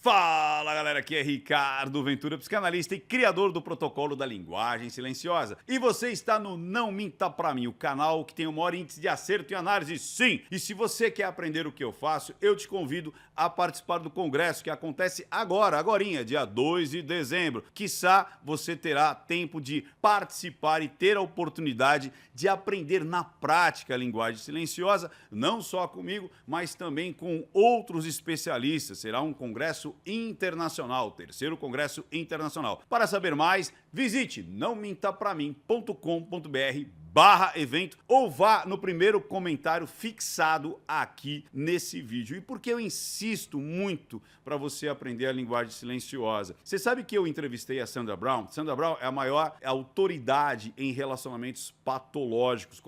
Fala galera, aqui é Ricardo Ventura, psicanalista e criador do protocolo da linguagem silenciosa. E você está no Não Minta Pra Mim, o canal que tem o maior índice de acerto e análise, sim! E se você quer aprender o que eu faço, eu te convido a participar do congresso que acontece agorinha, dia 2 de dezembro. Quiçá você terá tempo de participar e ter a oportunidade de aprender na prática a linguagem silenciosa, não só comigo, mas também com outros especialistas. Será um congresso internacional, terceiro congresso internacional. Para saber mais, visite nãomintapramin.com.br/evento ou vá no primeiro comentário fixado aqui nesse vídeo. E por que eu insisto muito para você aprender a linguagem silenciosa? Você sabe que eu entrevistei a Sandra Brown? Sandra Brown é a maior autoridade em relacionamentos patológicos,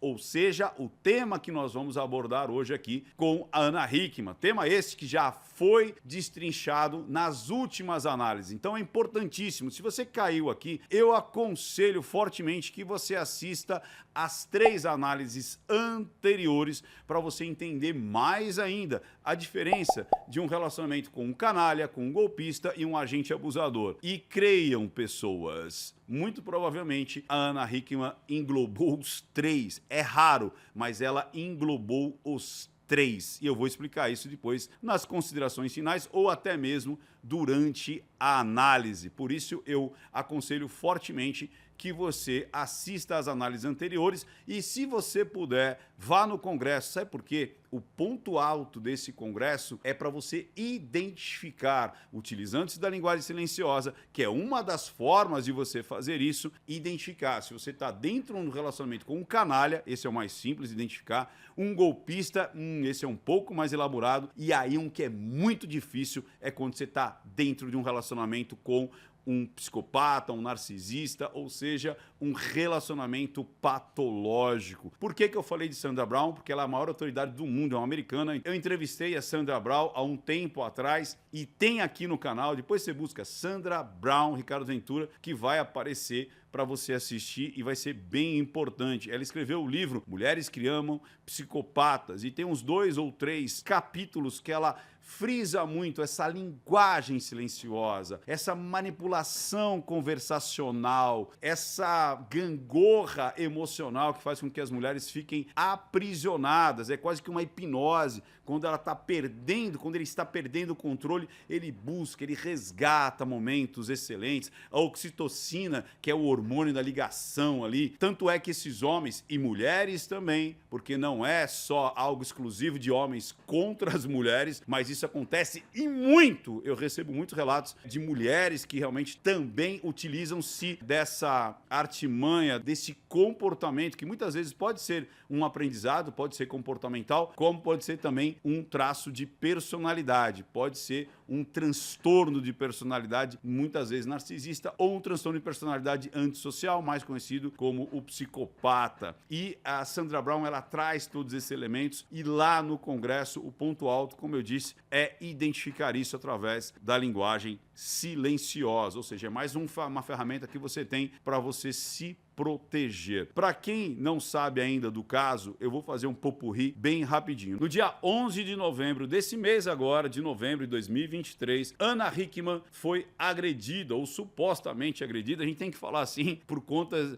ou seja, o tema que nós vamos abordar hoje aqui com a Ana Hickman. Tema esse que já foi destrinchado nas últimas análises. Então é importantíssimo. Se você caiu aqui, eu aconselho fortemente que você assista as 3 análises anteriores para você entender mais ainda a diferença de um relacionamento com um canalha, com um golpista e um agente abusador. E creiam, pessoas, muito provavelmente a Ana Hickman englobou os 3. É raro, mas ela englobou os 3. E eu vou explicar isso depois nas considerações finais ou até mesmo durante a análise. Por isso eu aconselho fortemente que você assista às análises anteriores e, se você puder, vá no congresso. Sabe por quê? O ponto alto desse congresso é para você identificar, utilizando-se da linguagem silenciosa, que é uma das formas de você fazer isso, identificar se você está dentro de um relacionamento com um canalha, esse é o mais simples de identificar, um golpista, esse é um pouco mais elaborado, e aí um que é muito difícil é quando você está dentro de um relacionamento com um psicopata, um narcisista, ou seja, um relacionamento patológico. Por que eu falei de Sandra Brown? Porque ela é a maior autoridade do mundo, é uma americana. Eu entrevistei a Sandra Brown há um tempo atrás e tem aqui no canal, depois você busca Sandra Brown, Ricardo Ventura, que vai aparecer para você assistir e vai ser bem importante. Ela escreveu o livro Mulheres que Amam Psicopatas e tem uns 2 ou 3 capítulos que ela frisa muito essa linguagem silenciosa, essa manipulação conversacional, essa gangorra emocional que faz com que as mulheres fiquem aprisionadas. É quase que uma hipnose. Quando ela está perdendo, quando ele está perdendo o controle, ele busca, ele resgata momentos excelentes. A oxitocina, que é o hormônio da ligação ali. Tanto é que esses homens e mulheres também, porque não é só algo exclusivo de homens contra as mulheres, mas isso acontece e muito. Eu recebo muitos relatos de mulheres que realmente também utilizam-se dessa artimanha, desse comportamento, que muitas vezes pode ser um aprendizado, pode ser comportamental, como pode ser também um traço de personalidade, pode ser um transtorno de personalidade, muitas vezes narcisista, ou um transtorno de personalidade antissocial, mais conhecido como o psicopata. E a Sandra Brown, ela traz todos esses elementos e lá no congresso, o ponto alto, como eu disse, é identificar isso através da linguagem silenciosa, ou seja, é mais uma ferramenta que você tem para você se proteger. Para quem não sabe ainda do caso, eu vou fazer um popurrí bem rapidinho. No dia 11 de novembro desse mês agora, de novembro de 2023, Ana Hickman foi agredida, ou supostamente agredida, a gente tem que falar assim, por conta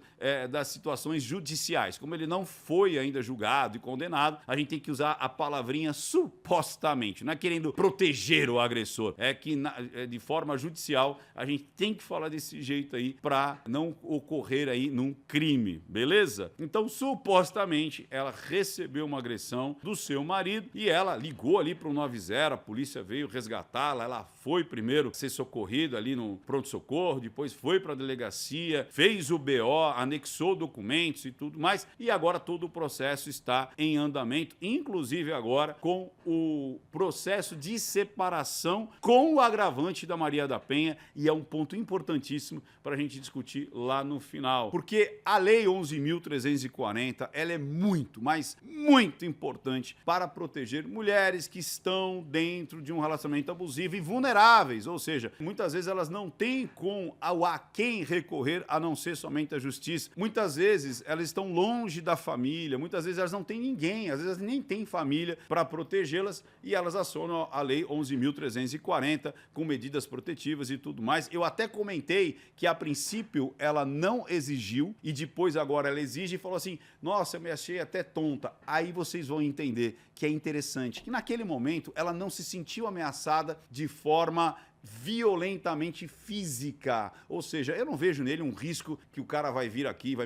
das situações judiciais. Como ele não foi ainda julgado e condenado, a gente tem que usar a palavrinha supostamente, não é querendo proteger o agressor, é que de forma judicial a gente tem que falar desse jeito aí para não ocorrer aí num crime, beleza? Então, supostamente, ela recebeu uma agressão do seu marido e ela ligou ali para o 90, a polícia veio resgatá-la, ela foi primeiro ser socorrida ali no pronto-socorro, depois foi para a delegacia, fez o BO, anexou documentos e tudo mais, e agora todo o processo está em andamento, inclusive agora com o processo de separação com o agravante da Maria da Penha, e é um ponto importantíssimo para a gente discutir lá no final. Porque Porque a Lei 11.340, ela é muito, mas muito importante para proteger mulheres que estão dentro de um relacionamento abusivo e vulneráveis, ou seja, muitas vezes elas não têm a quem recorrer a não ser somente a justiça. Muitas vezes elas estão longe da família, muitas vezes elas não têm ninguém, às vezes nem têm família para protegê-las e elas acionam a Lei 11.340 com medidas protetivas e tudo mais. Eu até comentei que a princípio ela não exigiu e depois agora ela exige e falou assim, nossa, eu me achei até tonta. Aí vocês vão entender que é interessante, que naquele momento ela não se sentiu ameaçada de forma violentamente física, ou seja, eu não vejo nele um risco que o cara vai vir aqui, vai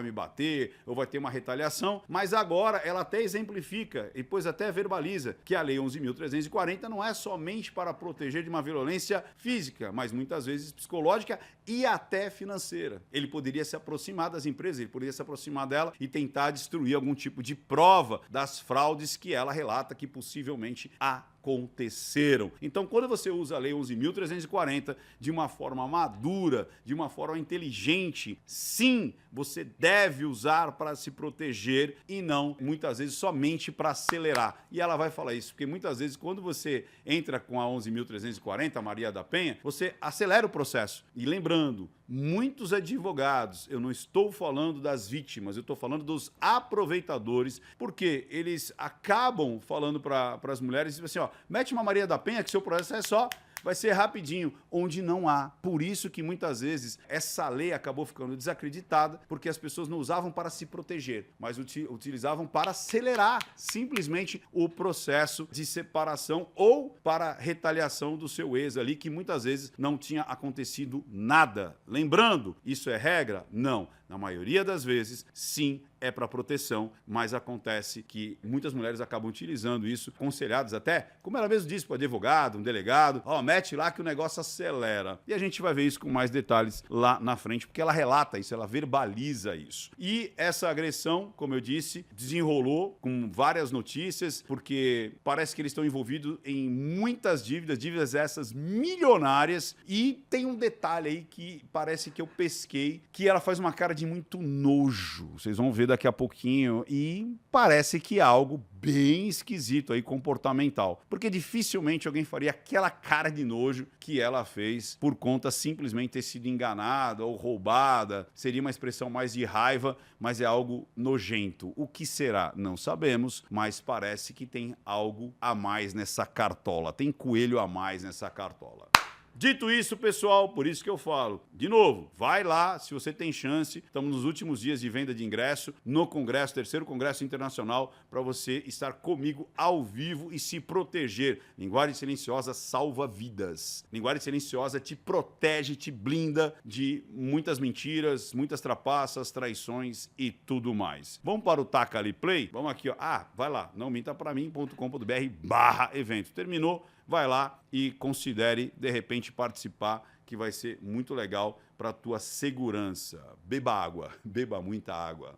me bater, ou vai ter uma retaliação, mas agora ela até exemplifica, e depois até verbaliza, que a Lei 11.340 não é somente para proteger de uma violência física, mas muitas vezes psicológica e até financeira. Ele poderia se aproximar das empresas, ele poderia se aproximar dela e tentar destruir algum tipo de prova das fraudes que ela relata que possivelmente aconteceram. Então, quando você usa a Lei 11.340 de uma forma madura, de uma forma inteligente, sim, você deve usar para se proteger e não, muitas vezes, somente para acelerar. E ela vai falar isso, porque muitas vezes, quando você entra com a 11.340, Maria da Penha, você acelera o processo. E lembrando, muitos advogados, eu não estou falando das vítimas, eu estou falando dos aproveitadores, porque eles acabam falando para as mulheres assim, ó, mete uma Maria da Penha que seu processo vai ser rapidinho, onde não há. Por isso que muitas vezes essa lei acabou ficando desacreditada, porque as pessoas não usavam para se proteger, mas utilizavam para acelerar simplesmente o processo de separação ou para retaliação do seu ex ali, que muitas vezes não tinha acontecido nada. Lembrando, isso é regra? Não. Na maioria das vezes, sim, é para proteção, mas acontece que muitas mulheres acabam utilizando isso, aconselhadas até, como ela mesmo disse para o advogado, um delegado, ó, mete lá que o negócio acelera. E a gente vai ver isso com mais detalhes lá na frente, porque ela relata isso, ela verbaliza isso. E essa agressão, como eu disse, desenrolou com várias notícias, porque parece que eles estão envolvidos em muitas dívidas essas milionárias, e tem um detalhe aí que parece que eu pesquei, que ela faz uma cara de muito nojo. Vocês vão ver daqui a pouquinho e parece que é algo bem esquisito aí, comportamental. Porque dificilmente alguém faria aquela cara de nojo que ela fez por conta simplesmente ter sido enganada ou roubada. Seria uma expressão mais de raiva, mas é algo nojento. O que será? Não sabemos, mas parece que tem algo a mais nessa cartola. Tem coelho a mais nessa cartola. Dito isso, pessoal, por isso que eu falo, de novo, vai lá, se você tem chance, estamos nos últimos dias de venda de ingresso no Congresso, terceiro Congresso Internacional, para você estar comigo ao vivo e se proteger. Linguagem silenciosa salva vidas. Linguagem silenciosa te protege, te blinda de muitas mentiras, muitas trapaças, traições e tudo mais. Vamos para o Taca Ali Play? Vamos aqui, ó. Ah, vai lá, não minta para mim.com.br/evento. Terminou? Vai lá e considere, de repente, participar, que vai ser muito legal para a tua segurança. Beba água, beba muita água.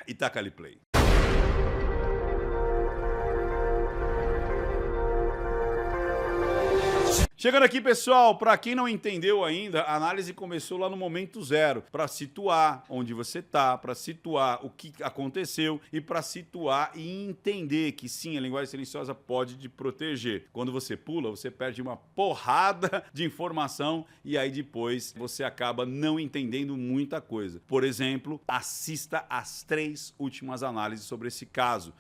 E taca ali play. Chegando aqui, pessoal, para quem não entendeu ainda, a análise começou lá no momento zero, para situar onde você está, para situar o que aconteceu e para situar e entender que sim, a linguagem silenciosa pode te proteger. Quando você pula, você perde uma porrada de informação e aí depois você acaba não entendendo muita coisa. Por exemplo, assista às 3 últimas análises sobre esse caso.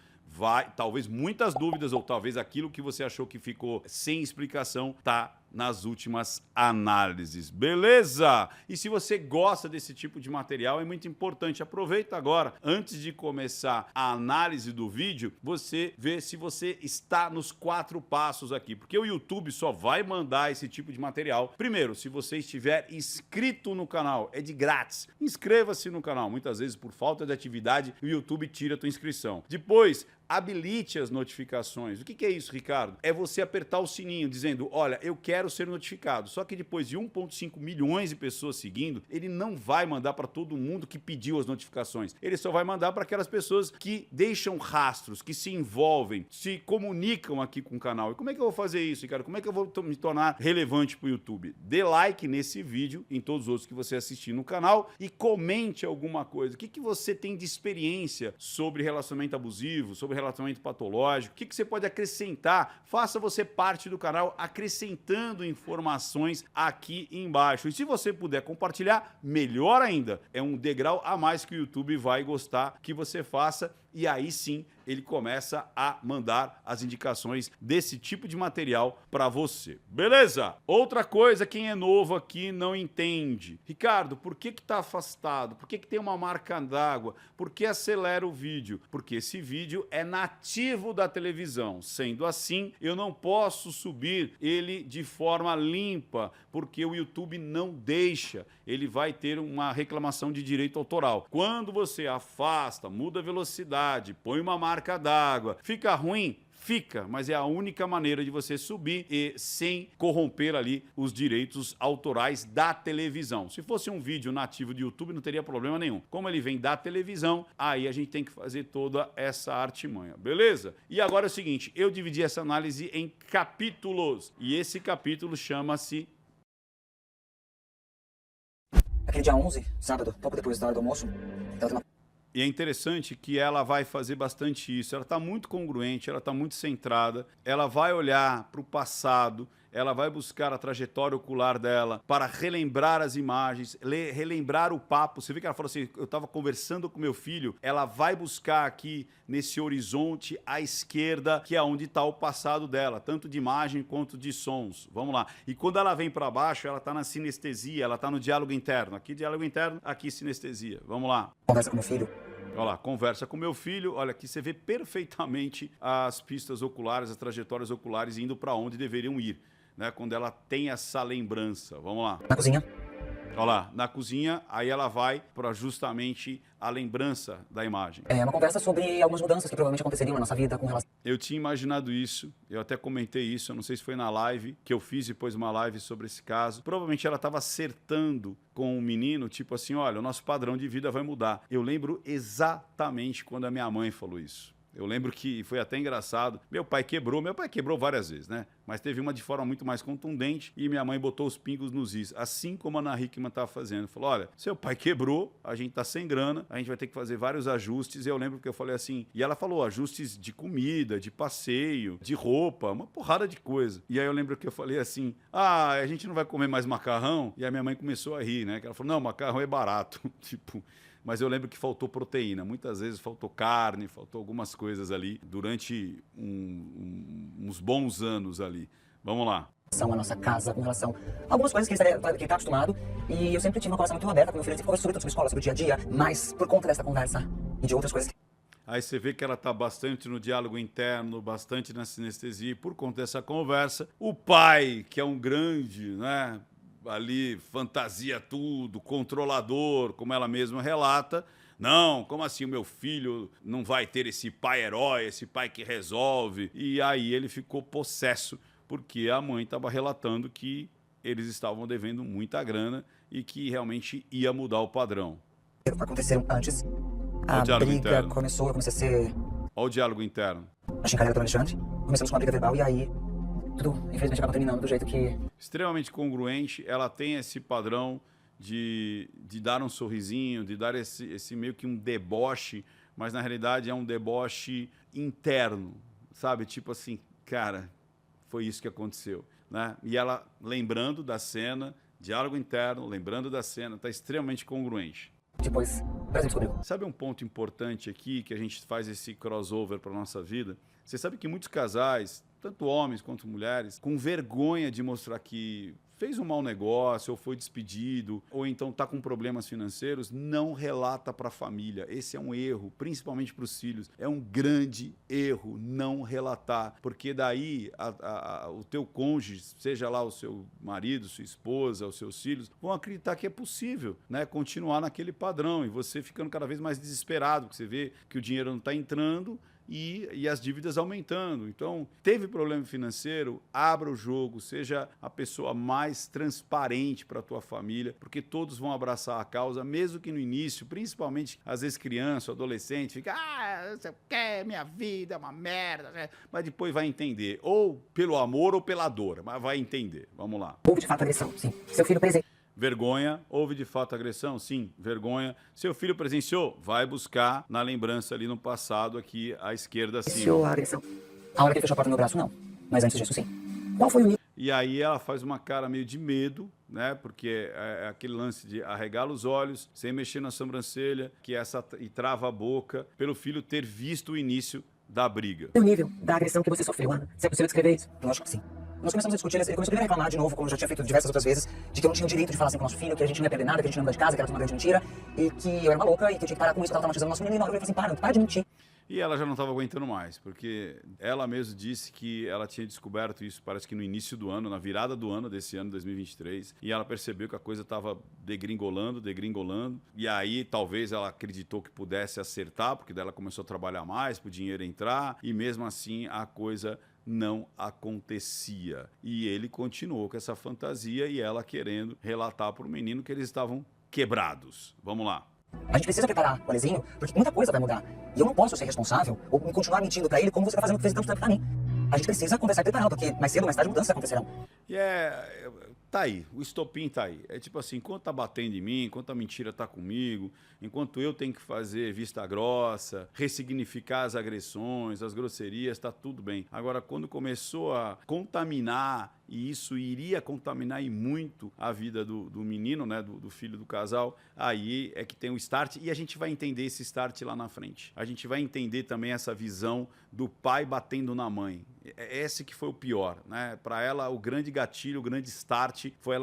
Talvez muitas dúvidas ou talvez aquilo que você achou que ficou sem explicação tá nas últimas análises, beleza? E se você gosta desse tipo de material, é muito importante, aproveita agora, antes de começar a análise do vídeo, você vê se você está nos 4 passos aqui, porque o YouTube só vai mandar esse tipo de material. Primeiro, se você estiver inscrito no canal, é de grátis, inscreva-se no canal. Muitas vezes, por falta de atividade, o YouTube tira a tua inscrição. Depois, habilite as notificações. O que é isso, Ricardo? É você apertar o sininho dizendo, olha, eu quero ser notificado. Só que depois de 1,5 milhões de pessoas seguindo, ele não vai mandar para todo mundo que pediu as notificações. Ele só vai mandar para aquelas pessoas que deixam rastros, que se envolvem, se comunicam aqui com o canal. E como é que eu vou fazer isso, Ricardo? Como é que eu vou me tornar relevante para o YouTube? Dê like nesse vídeo, em todos os outros que você assistir no canal e comente alguma coisa. O que você tem de experiência sobre relacionamento abusivo, sobre relacionamento patológico? O que você pode acrescentar? Faça você parte do canal acrescentando informações aqui embaixo. E se você puder compartilhar, melhor ainda. É um degrau a mais que o YouTube vai gostar que você faça. E aí sim ele começa a mandar as indicações desse tipo de material para você. Beleza? Outra coisa, quem é novo aqui não entende. Ricardo, por que tá afastado? Por que tem uma marca d'água? Por que acelera o vídeo? Porque esse vídeo é nativo da televisão. Sendo assim, eu não posso subir ele de forma limpa, porque o YouTube não deixa. Ele vai ter uma reclamação de direito autoral. Quando você afasta, muda a velocidade, põe uma marca d'água, fica ruim? Fica, mas é a única maneira de você subir e sem corromper ali os direitos autorais da televisão. Se fosse um vídeo nativo do YouTube, não teria problema nenhum. Como ele vem da televisão, aí a gente tem que fazer toda essa artimanha, beleza? E agora é o seguinte, eu dividi essa análise em capítulos, e esse capítulo chama-se... Aquele dia 11, sábado, pouco depois da hora do almoço, ela tem uma... E é interessante que ela vai fazer bastante isso. Ela está muito congruente, ela está muito centrada, ela vai olhar para o passado, ela vai buscar a trajetória ocular dela para relembrar as imagens, relembrar o papo. Você vê que ela falou assim, eu estava conversando com meu filho, ela vai buscar aqui nesse horizonte à esquerda, que é onde está o passado dela, tanto de imagem quanto de sons. Vamos lá. E quando ela vem para baixo, ela está na sinestesia, ela está no diálogo interno. Aqui diálogo interno, aqui sinestesia. Vamos lá. Conversa com meu filho. Olha lá, conversa com meu filho, olha aqui você vê perfeitamente as pistas oculares, as trajetórias oculares indo para onde deveriam ir, né? Quando ela tem essa lembrança, vamos lá. Na cozinha. Olha lá, na cozinha, aí ela vai para justamente a lembrança da imagem. É uma conversa sobre algumas mudanças que provavelmente aconteceriam na nossa vida com relação... Eu tinha imaginado isso, eu até comentei isso, eu não sei se foi na live, que eu fiz depois uma live sobre esse caso. Provavelmente ela estava acertando com o menino, tipo assim, olha, o nosso padrão de vida vai mudar. Eu lembro exatamente quando a minha mãe falou isso. Eu lembro que foi até engraçado. Meu pai quebrou várias vezes, né? Mas teve uma de forma muito mais contundente e minha mãe botou os pingos nos is, assim como a Ana Hickman estava fazendo. Falou, olha, seu pai quebrou, a gente tá sem grana, a gente vai ter que fazer vários ajustes. E eu lembro que eu falei assim, e ela falou ajustes de comida, de passeio, de roupa, uma porrada de coisa. E aí eu lembro que eu falei assim, a gente não vai comer mais macarrão? E a minha mãe começou a rir, né? Que ela falou, não, macarrão é barato, tipo... Mas eu lembro que faltou proteína, muitas vezes faltou carne, faltou algumas coisas ali durante uns bons anos ali. Vamos lá. A nossa casa, com relação a algumas coisas que ele tá acostumado. E eu sempre tive uma conversa muito aberta com meu filho, a gente conversa sobre escola, sobre o dia a dia, mas por conta dessa conversa e de outras coisas. Aí você vê que ela está bastante no diálogo interno, bastante na sinestesia, e por conta dessa conversa, o pai, que é um grande, né? Ali, fantasia tudo, controlador, como ela mesma relata. Não, como assim o meu filho não vai ter esse pai herói, esse pai que resolve? E aí ele ficou possesso, porque a mãe estava relatando que eles estavam devendo muita grana e que realmente ia mudar o padrão. Aconteceram antes, a briga interno. Começou, eu comecei a ser... Olha o diálogo interno. A chincalhada do Alexandre, começamos com uma briga verbal e aí... tudo, infelizmente, acaba terminando do jeito que... Extremamente congruente, ela tem esse padrão de dar um sorrisinho, de dar esse meio que um deboche, mas na realidade é um deboche interno, sabe? Tipo assim, cara, foi isso que aconteceu, né? E ela lembrando da cena, diálogo interno, lembrando da cena, está extremamente congruente. Depois, descobriu. Sabe um ponto importante aqui, que a gente faz esse crossover para nossa vida? Você sabe que muitos casais, tanto homens quanto mulheres, com vergonha de mostrar que fez um mau negócio, ou foi despedido, ou então está com problemas financeiros, não relata para a família. Esse é um erro, principalmente para os filhos. É um grande erro não relatar, porque daí o teu cônjuge, seja lá o seu marido, sua esposa, os seus filhos, vão acreditar que é possível, né, continuar naquele padrão, e você ficando cada vez mais desesperado, porque você vê que o dinheiro não está entrando, e as dívidas aumentando. Então, teve problema financeiro, abra o jogo, seja a pessoa mais transparente para a tua família, porque todos vão abraçar a causa, mesmo que no início, principalmente às vezes criança, adolescente, fica, você quer, minha vida é uma merda, né? Mas depois vai entender, ou pelo amor ou pela dor, mas vai entender. Vamos lá. Houve de fato agressão, sim. Seu filho presente. Vergonha, houve de fato agressão? Sim, vergonha. Seu filho presenciou? Vai buscar na lembrança ali no passado, aqui à esquerda acima. Presenciou a agressão. A hora que ele fechou a porta no meu braço, não. Mas antes disso, sim. Qual foi o nível? E aí ela faz uma cara meio de medo, né? Porque é aquele lance de arregala os olhos, sem mexer na sobrancelha, e trava a boca, pelo filho ter visto o início da briga. O nível da agressão que você sofreu, Ana. Se é possível descrever isso? Lógico que sim. Nós começamos a discutir, ele começou a reclamar de novo, como eu já tinha feito diversas outras vezes, de que eu não tinha o direito de falar assim com o nosso filho, que a gente não ia perder nada, que a gente não ia mudar de casa, que era tudo uma grande mentira, e que eu era uma louca, e que eu tinha que parar com isso, que ela traumatizando o nosso menino, e na hora eu falei assim, para de mentir. E ela já não estava aguentando mais, porque ela mesma disse que ela tinha descoberto isso, parece que no início do ano, na virada do ano desse ano, 2023, e ela percebeu que a coisa estava degringolando, e aí talvez ela acreditou que pudesse acertar, porque daí ela começou a trabalhar mais, para o dinheiro entrar, e mesmo assim a coisa não acontecia. E ele continuou com essa fantasia e ela querendo relatar para o menino que eles estavam quebrados. Vamos lá. A gente precisa preparar o Alezinho, porque muita coisa vai mudar. E eu não posso ser responsável ou continuar mentindo pra ele como você tá fazendo, fez tanto tempo pra mim. A gente precisa conversar e preparar, porque mais cedo ou mais tarde mudanças acontecerão. E tá aí, o estopim tá aí. É tipo assim, enquanto tá batendo em mim, enquanto a mentira tá comigo, enquanto eu tenho que fazer vista grossa, ressignificar as agressões, as grosserias, tá tudo bem. Agora, quando começou a contaminar, e isso iria contaminar e muito a vida do menino, né, do filho do casal, aí é que tem o start, e a gente vai entender esse start lá na frente. A gente vai entender também essa visão do pai batendo na mãe. Esse que foi o pior, né? Para ela, o grande gatilho, o grande start foi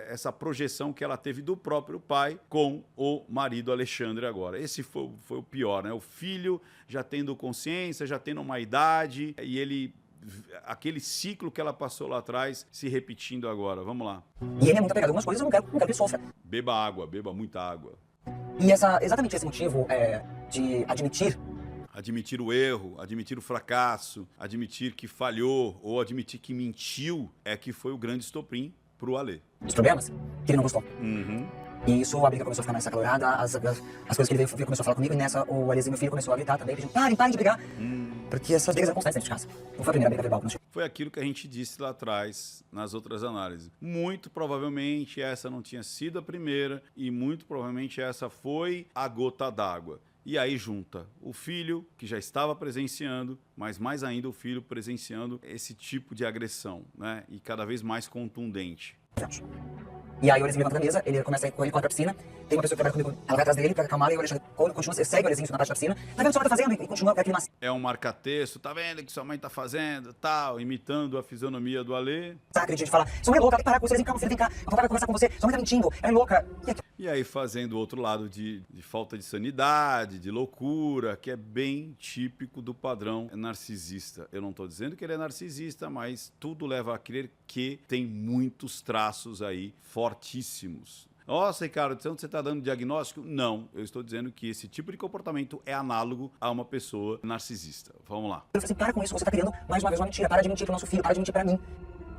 essa projeção que ela teve do próprio pai com o marido Alexandre agora. Esse foi o pior, né? O filho já tendo consciência, já tendo uma idade, e aquele ciclo que ela passou lá atrás se repetindo agora. Vamos lá. E ele é muito apegado a algumas coisas, eu não quero que ele sofra. Beba água, beba muita água. E exatamente esse motivo de admitir o erro, admitir o fracasso, admitir que falhou ou admitir que mentiu é que foi o grande estopim pro Alê. Os problemas que ele não gostou. Uhum. E isso, a briga começou a ficar mais acalorada, as coisas que ele veio começou a falar comigo, e nessa o Alezinho, meu filho, começou a gritar também, pedindo, parem de brigar. Porque essas brigas eram constantes dentro de casa. Não foi a primeira briga verbal que nós tivemos. Foi aquilo que a gente disse lá atrás, nas outras análises. Muito provavelmente essa não tinha sido a primeira, e muito provavelmente essa foi a gota d'água. E aí junta o filho, que já estava presenciando, mas mais ainda o filho presenciando esse tipo de agressão, né? E cada vez mais contundente. E aí o Alezinho levanta da mesa, ele começa a correr pra piscina, tem uma pessoa que trabalha comigo, ela vai atrás dele pra acalmar, e o Alexandre continua, segue o Alezinho na parte da piscina, tá vendo o que sua mãe tá fazendo? E continua aquele macio. É um marca-texto, tá vendo o que sua mãe tá fazendo, tal, imitando a fisionomia do Alê. Sacre de falar, sua mãe é louca, tem que parar com isso, Alezinho, calma, filho, vem cá, o papai vai conversar com você, sua mãe tá mentindo, ela é louca. E aí fazendo o outro lado de falta de sanidade, de loucura, que é bem típico do padrão narcisista. Eu não estou dizendo que ele é narcisista, mas tudo leva a crer que tem muitos traços aí fortíssimos. Nossa, Ricardo, então você está dando diagnóstico? Não, eu estou dizendo que esse tipo de comportamento é análogo a uma pessoa narcisista. Vamos lá. Eu falei assim, para com isso, você está criando mais uma vez uma mentira, para de mentir pro nosso filho, para de mentir para mim.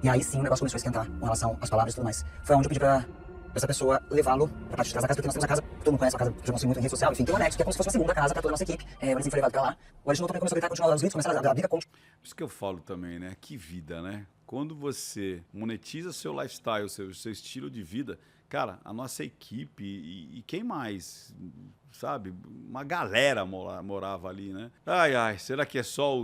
E aí sim o negócio começou a esquentar com relação às palavras e tudo mais. Foi onde eu pedi pra essa pessoa levá-lo pra parte de trás da casa, porque nós temos a casa, todo mundo conhece a casa, que eu mostro muito em rede social, enfim, tem um anexo, que é como se fosse uma segunda casa pra toda a nossa equipe. O Alezinho foi levado pra lá, o Alezinho também começou a gritar, continuar os gritos, começaram a briga com... Por isso que eu falo também, né? Que vida, né? Quando você monetiza seu lifestyle, seu estilo de vida, cara, a nossa equipe e quem mais, sabe? Uma galera morava ali, né? Ai, será que é só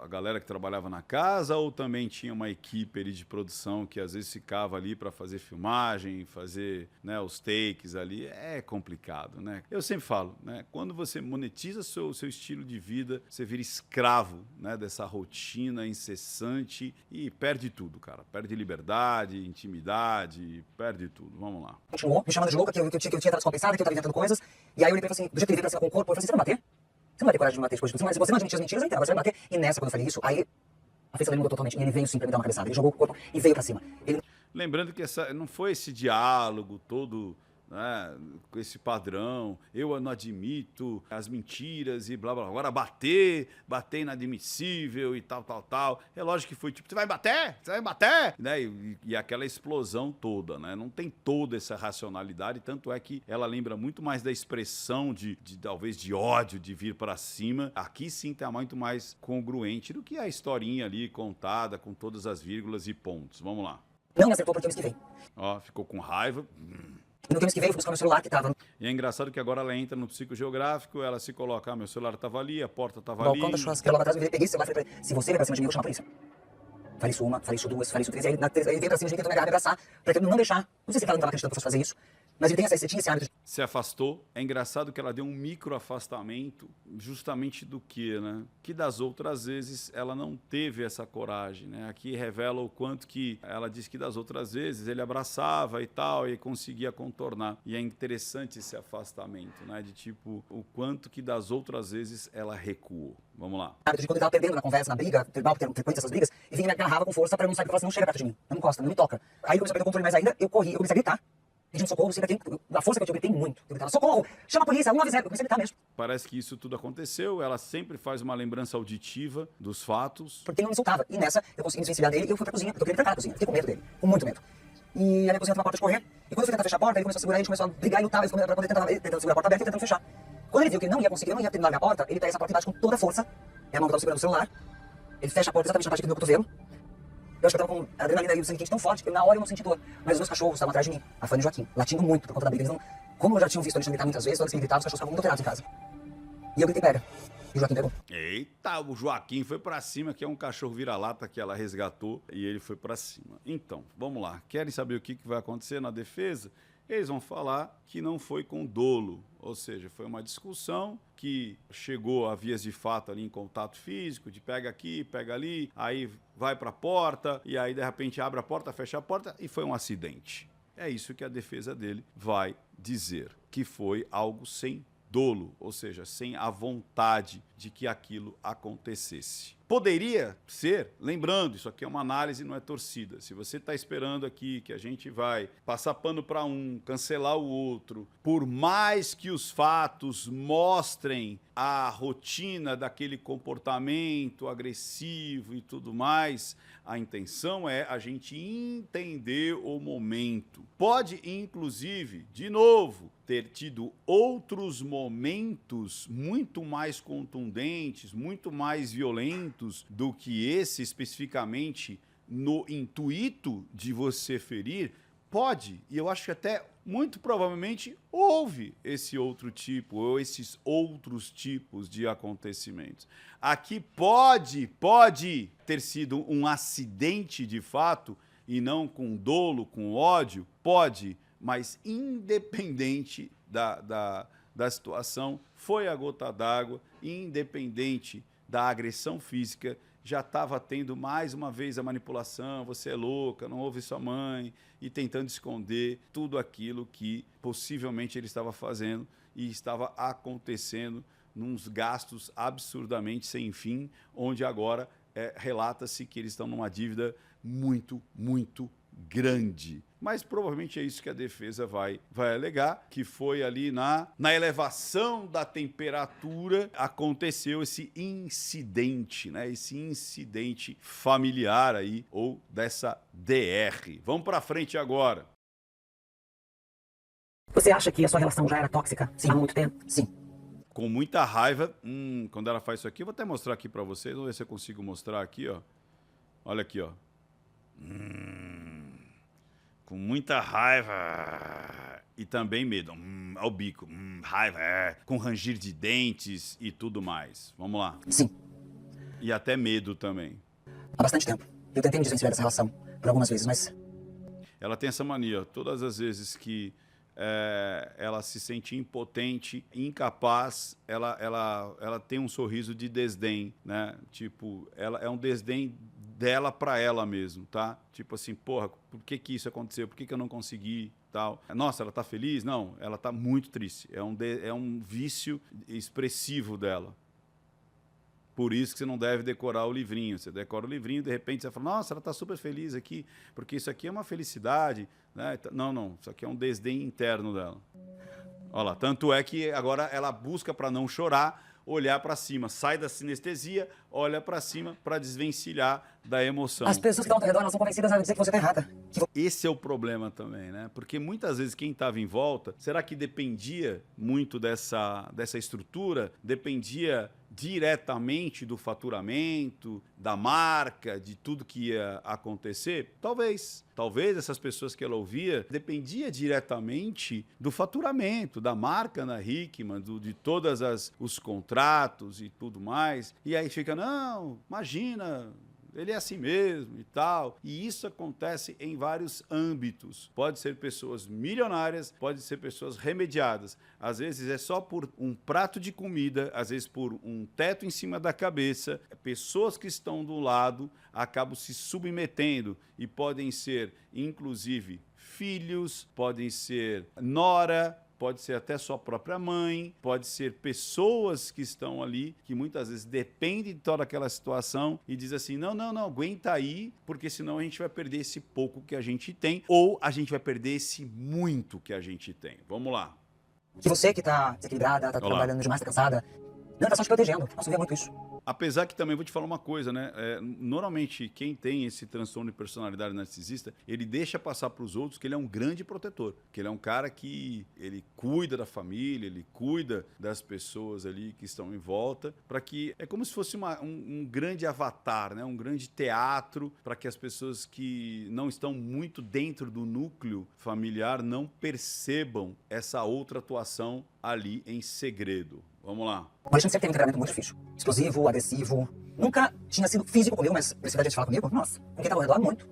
a galera que trabalhava na casa ou também tinha uma equipe ali de produção que às vezes ficava ali para fazer filmagem, fazer, né, os takes ali? É complicado, né? Eu sempre falo, né? Quando você monetiza seu estilo de vida, você vira escravo, né, dessa rotina incessante e perde tudo, cara. Perde liberdade, intimidade, perde tudo. Vamos lá. Continuou me chamando de louca, que eu tinha estado descompensada, que eu estava inventando coisas. E aí eu olhei pra ele e falei assim, do jeito que ele veio pra cima com o corpo, eu falei assim, você vai bater? Você não vai ter coragem de me bater depois de tudo. Você não admitir as mentiras, então agora você vai me bater. E nessa, quando eu falei isso, aí a feição dele mudou totalmente. E ele veio sim pra me dar uma cabeçada. Ele jogou o corpo e veio pra cima. Lembrando que não foi esse diálogo todo né, com esse padrão, eu não admito as mentiras e blá blá. Agora bater é inadmissível e tal, tal, tal. É lógico que foi tipo, você vai bater? Você vai bater? Né? E aquela explosão toda, né? Não tem toda essa racionalidade, tanto é que ela lembra muito mais da expressão de talvez de ódio, de vir pra cima. Aqui sim tá muito mais congruente do que a historinha ali contada com todas as vírgulas e pontos. Vamos lá. Não me acertou porque eu me esquivei. Ó, ficou com raiva. E no que eu me esquivei, eu fui buscar meu celular que tava no E é engraçado que agora ela entra no psicogeográfico, ela se coloca, meu celular tava ali, a porta tava balcão ali. da churrasqueira logo atrás, eu peguei esse celular e falei pra ele, se você vier pra cima de mim, eu chamo a polícia. Falei isso uma, falei isso duas, falei isso três, e aí ele veio pra cima de mim, tentou me abraçar, pra não deixar, não sei se ele não tava acreditando que eu fosse fazer isso, mas ele tinha esse hábito. Se afastou. É engraçado que ela deu um micro afastamento justamente do que, né? Que das outras vezes ela não teve essa coragem, né? Aqui revela o quanto que ela disse que das outras vezes ele abraçava e tal e conseguia contornar. E é interessante esse afastamento, né? De tipo, o quanto que das outras vezes ela recuou. Vamos lá. De quando ele tava perdendo na conversa, na briga, tribal, frequente essas brigas, e vinha me agarrava com força pra eu não sair, porque eu falava assim, não chega perto de mim, não encosta, não me toca. Aí eu comecei a perder o controle mais ainda, eu corri, eu comecei a gritar, pedindo socorro, não sei pra quem, a força que eu gritei muito, eu gritava, socorro, chama a polícia, 190, eu comecei a gritar mesmo. Parece que isso tudo aconteceu, ela sempre faz uma lembrança auditiva dos fatos. Porque ele não me soltava, e nessa eu consegui me desvencilhar dele e eu fui pra cozinha, porque eu queria trancar a cozinha, fiquei com medo dele, com muito medo. E a minha cozinha tava uma porta de correr, e quando eu fui tentar fechar a porta, ele começou a segurar, a gente começou a brigar e lutar, pra poder tentando segurar a porta aberta e tentando fechar. Quando ele viu que ele não ia conseguir, eu não ia terminar a minha porta, ele pega essa porta e bate com toda a força, é a mão que eu tava segurando o celular, ele fecha a porta exatamente na parte aqui do meu cotovelo. Eu acho que eu tava com a adrenalina e o sangue quente tão forte que na hora eu não senti dor. Mas os meus cachorros estavam atrás de mim, a Fanny e o Joaquim, latindo muito por conta da briga. Eles não... Como eu já tinha visto eles gritar muitas vezes, todas que ele gritava, os cachorros ficavam muito alterados em casa. E eu gritei, pega. E o Joaquim pegou. Eita, o Joaquim foi pra cima, que é um cachorro vira-lata que ela resgatou, e ele foi pra cima. Então, vamos lá. Querem saber o que vai acontecer na defesa? Eles vão falar que não foi com dolo, ou seja, foi uma discussão que chegou a vias de fato ali em contato físico, de pega aqui, pega ali, aí vai para a porta, e aí de repente abre a porta, fecha a porta, e foi um acidente. É isso que a defesa dele vai dizer, que foi algo sem dolo, ou seja, sem a vontade de que aquilo acontecesse. Poderia ser, lembrando, isso aqui é uma análise, não é torcida. Se você está esperando aqui que a gente vai passar pano para um, cancelar o outro, por mais que os fatos mostrem a rotina daquele comportamento agressivo e tudo mais, a intenção é a gente entender o momento. Pode, inclusive, de novo, ter tido outros momentos muito mais contundentes, muito mais violentos do que esse especificamente no intuito de você ferir. Pode, e eu acho que até muito provavelmente houve esse outro tipo ou esses outros tipos de acontecimentos. Aqui pode ter sido um acidente de fato e não com dolo, com ódio, pode, mas independente da situação, foi a gota d'água, independente da agressão física, já estava tendo mais uma vez a manipulação, você é louca, não ouve sua mãe, e tentando esconder tudo aquilo que possivelmente ele estava fazendo e estava acontecendo nos gastos absurdamente sem fim, onde agora relata-se que eles estão numa dívida muito, muito grande. Mas provavelmente é isso que a defesa vai alegar, que foi ali na elevação da temperatura aconteceu esse incidente, né? Esse incidente familiar aí, ou dessa DR. Vamos para frente agora. Você acha que a sua relação já era tóxica? Sim, há muito tempo? Sim. Com muita raiva, quando ela faz isso aqui, eu vou até mostrar aqui para vocês, vamos ver se eu consigo mostrar aqui, ó. Olha aqui, ó. Com muita raiva e também medo. Ao bico. Raiva, com rangir de dentes e tudo mais. Vamos lá. Sim. E até medo também. Há bastante tempo. Eu tentei me desvencilhar dessa relação por algumas vezes, mas... Ela tem essa mania. Todas as vezes que ela se sente impotente, incapaz, ela tem um sorriso de desdém, né? Tipo, ela é um desdém dela para ela mesmo, tá? Tipo assim, porra, por que isso aconteceu? Por que eu não consegui? Tal. Nossa, ela tá feliz? Não, ela tá muito triste. É um vício expressivo dela. Por isso que você não deve decorar o livrinho. Você decora o livrinho, de repente você fala, nossa, ela está super feliz aqui, porque isso aqui é uma felicidade. Né? Não, isso aqui é um desdém interno dela. Olha lá, tanto é que agora ela busca para não chorar, olhar para cima, sai da sinestesia, olha para cima para desvencilhar da emoção. As pessoas que estão ao teu redor, elas são convencidas a dizer que você tá errada. Esse é o problema também, né? Porque muitas vezes quem estava em volta, será que dependia muito dessa estrutura? Dependia diretamente do faturamento, da marca, de tudo que ia acontecer? Talvez. Talvez essas pessoas que ela ouvia dependia diretamente do faturamento, da marca na Hickman, de todos os contratos e tudo mais. E aí fica, não, imagina, ele é assim mesmo e tal. E isso acontece em vários âmbitos. Pode ser pessoas milionárias, pode ser pessoas remediadas. Às vezes é só por um prato de comida, às vezes por um teto em cima da cabeça. Pessoas que estão do lado acabam se submetendo e podem ser, inclusive, filhos, podem ser nora, pode ser até sua própria mãe, pode ser pessoas que estão ali, que muitas vezes dependem de toda aquela situação e diz assim, não, aguenta aí, porque senão a gente vai perder esse pouco que a gente tem, ou a gente vai perder esse muito que a gente tem. Vamos lá. Que você que tá desequilibrada, tá trabalhando demais, tá cansada, não, tá só te protegendo. Nossa, eu vê muito isso. Apesar que também vou te falar uma coisa, né? Normalmente, quem tem esse transtorno de personalidade narcisista, ele deixa passar para os outros que ele é um grande protetor, que ele é um cara que ele cuida da família, ele cuida das pessoas ali que estão em volta, para que é como se fosse um grande avatar, né? Um grande teatro para que as pessoas que não estão muito dentro do núcleo familiar não percebam essa outra atuação ali em segredo. Vamos lá. O Alexandre sempre teve um treinamento muito difícil. Explosivo, agressivo. Nunca tinha sido físico comigo, mas agressividade de falar comigo, nossa, com quem tava ao redor, muito.